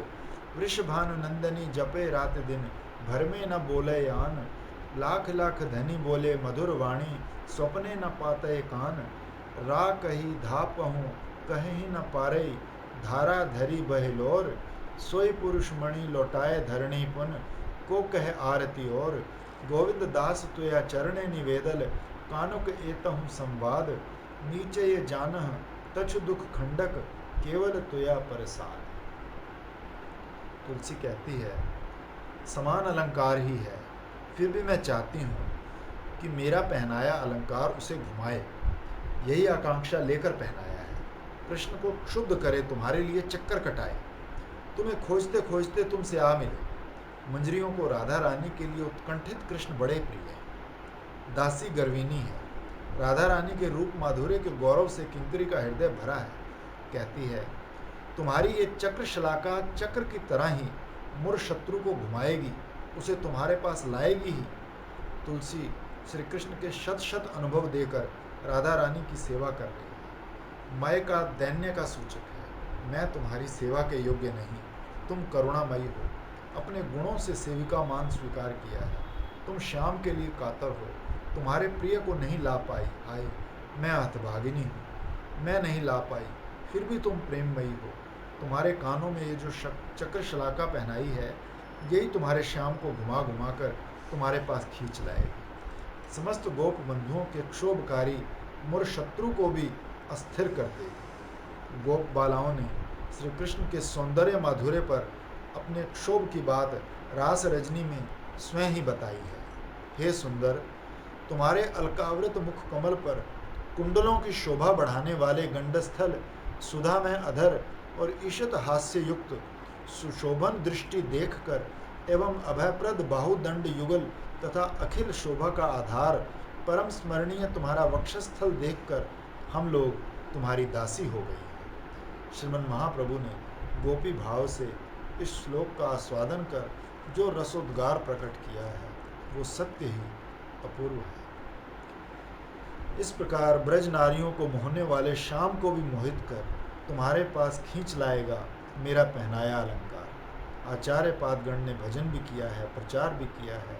वृषभानु नंदनी जपे रात दिन भर में न बोले यान, लाख लाख धनी बोले मधुर वाणी स्वप्ने न पाते कान। रा कही धापहूँ कहीं न पारे धारा धरी बहलोर, सोई पुरुष मणि लौटाए धरणी पुन को कह आरती और। गोविंद दास तुया चरणे निवेदल कानुक एतहु संवाद, नीचे ये जानह तछु दुख खंडक केवल तुया प्रसाद। तुलसी कहती है, समान अलंकार ही है, फिर भी मैं चाहती हूँ कि मेरा पहनाया अलंकार उसे घुमाए। यही आकांक्षा लेकर पहनाया है, कृष्ण को क्षुब्ध करे, तुम्हारे लिए चक्कर कटाए, तुम्हें खोजते खोजते तुमसे आ मिले। मंजरियों को राधा रानी के लिए उत्कंठित कृष्ण बड़े प्रिय है। दासी गर्विनी है, राधा रानी के रूप माधुर्य के गौरव से किंकरी का हृदय भरा है। कहती है, तुम्हारी ये चक्र शलाका चक्र की तरह ही मूर शत्रु को घुमाएगी, उसे तुम्हारे पास लाएगी ही। तुलसी श्री कृष्ण के शत शत अनुभव देकर राधा रानी की सेवा कर रही है। मैं का दैन्य का सूचक है, मैं तुम्हारी सेवा के योग्य नहीं, तुम करुणामयी हो। अपने गुणों से सेविका मान स्वीकार किया है। तुम श्याम के लिए कातर हो, तुम्हारे प्रिय को नहीं ला पाई। हाय, मैं हतभागिनी हूँ, मैं नहीं ला पाई, फिर भी तुम प्रेममयी हो। तुम्हारे कानों में ये जो चक्र शलाका पहनाई है, यही तुम्हारे श्याम को घुमा घुमा कर तुम्हारे पास खींच लाएगी। समस्त गोप बंधुओं के क्षोभकारी मुर शत्रु को भी अस्थिर कर देगी। गोप बालाओं ने श्री कृष्ण के सौंदर्य माधुर्य पर अपने क्षोभ की बात रास रजनी में स्वयं ही बताई है। हे सुंदर, तुम्हारे अलकावृत मुख कमल पर कुंडलों की शोभा बढ़ाने वाले गंडस्थल, सुधामय अधर और ईशत हास्य युक्त सुशोभन दृष्टि देखकर एवं अभयप्रद बाहुदंड युगल तथा अखिल शोभा का आधार परम स्मरणीय तुम्हारा वक्षस्थल देखकर हम लोग तुम्हारी दासी हो गई हैं। श्रीमन महाप्रभु ने गोपी भाव से इस श्लोक का आस्वादन कर जो रसोद्गार प्रकट किया है, वो सत्य ही अपूर्व है। इस प्रकार ब्रज नारियों को मोहने वाले श्याम को भी मोहित कर तुम्हारे पास खींच लाएगा मेरा पहनाया अलंकार। आचार्य पादगण ने भजन भी किया है, प्रचार भी किया है,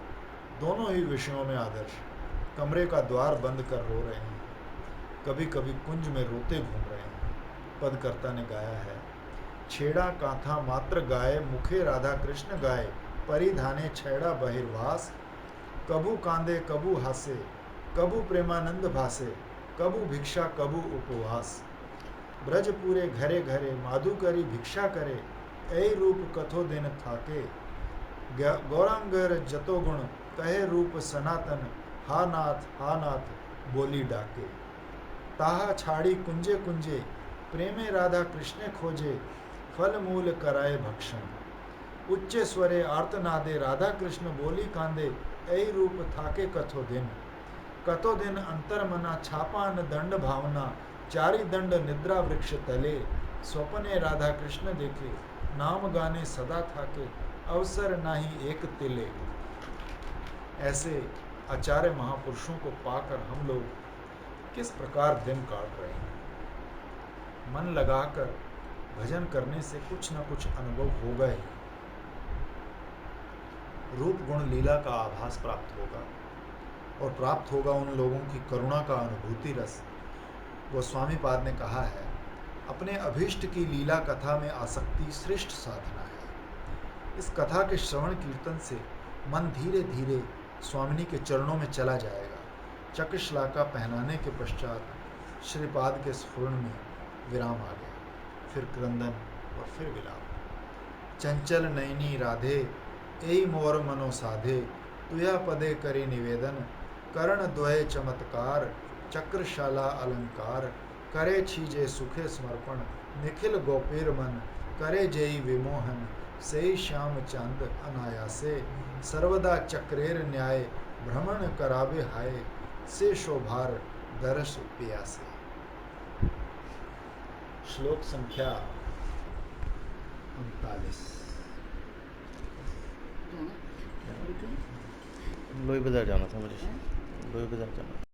दोनों ही विषयों में आदर्श। कमरे का द्वार बंद कर रो रहे हैं, कभी कभी कुंज में रोते घूम रहे हैं। पदकर्ता ने गाया है, छेड़ा कांथा मात्र गाए, मुखे राधा कृष्ण गाए, परिधाने छैड़ा बहिर्वास, कबू कांदे कबू हासे, कबू प्रेमानंद भासे, कबू भिक्षा कबू उपवास। ब्रज पूरे घरे घरे माधु करी भिक्षा करे, ऐ रूप कथो दिन थाके, गौरांगर जतो गुण कहे रूप सनातन, हा नाथ बोली डाके। ताहा छाड़ी कुंजे कुंजे, प्रेमे राधा कृष्ण खोजे, फल मूल कराए भक्षण। उच्च स्वरे आर्तनादे राधा कृष्ण बोली कांदे, ऐ रूप थाके कथो दिन अंतर मना छापान दंड भावना, चारि दंड निद्रा वृक्ष तले, स्वपने राधा कृष्ण देखे, नाम गाने सदा थाके, अवसर नाही एक तिले। ऐसे आचार्य महापुरुषों को पाकर हम लोग किस प्रकार दिन काट रहे हैं। मन लगाकर भजन करने से कुछ न कुछ अनुभव होगा ही। रूप गुण लीला का आभास प्राप्त होगा और प्राप्त होगा उन लोगों की करुणा का अनुभूति रस। गोस्वामी पाद ने कहा है, अपने अभीष्ट की लीला कथा में आसक्ति श्रेष्ठ साधना है। इस कथा के श्रवण कीर्तन से मन धीरे धीरे स्वामिनी के चरणों में चला जाएगा। चक्रशलाका पहनाने के पश्चात श्रीपाद के स्फुरण में विराम आ गया, फिर क्रंदन और फिर विलाप। चंचल नयनी राधे, एई मोर मनो साधे, तुया पदे करी निवेदन, करण द्वय चमत्कार, चक्रशाला अलंकार, करे छीजे सुखे समर्पण, निखिल गोपीर मन, करे जयी विमोहन, सेई श्याम चंद अनायासे, सर्वदा चक्रेर न्याय, भ्रमण करावे हाय, से शोभार दर्श पियासे। श्लोक संख्या 39। लोई बाजार जाना था मुझे, लोई बाजार जाना था।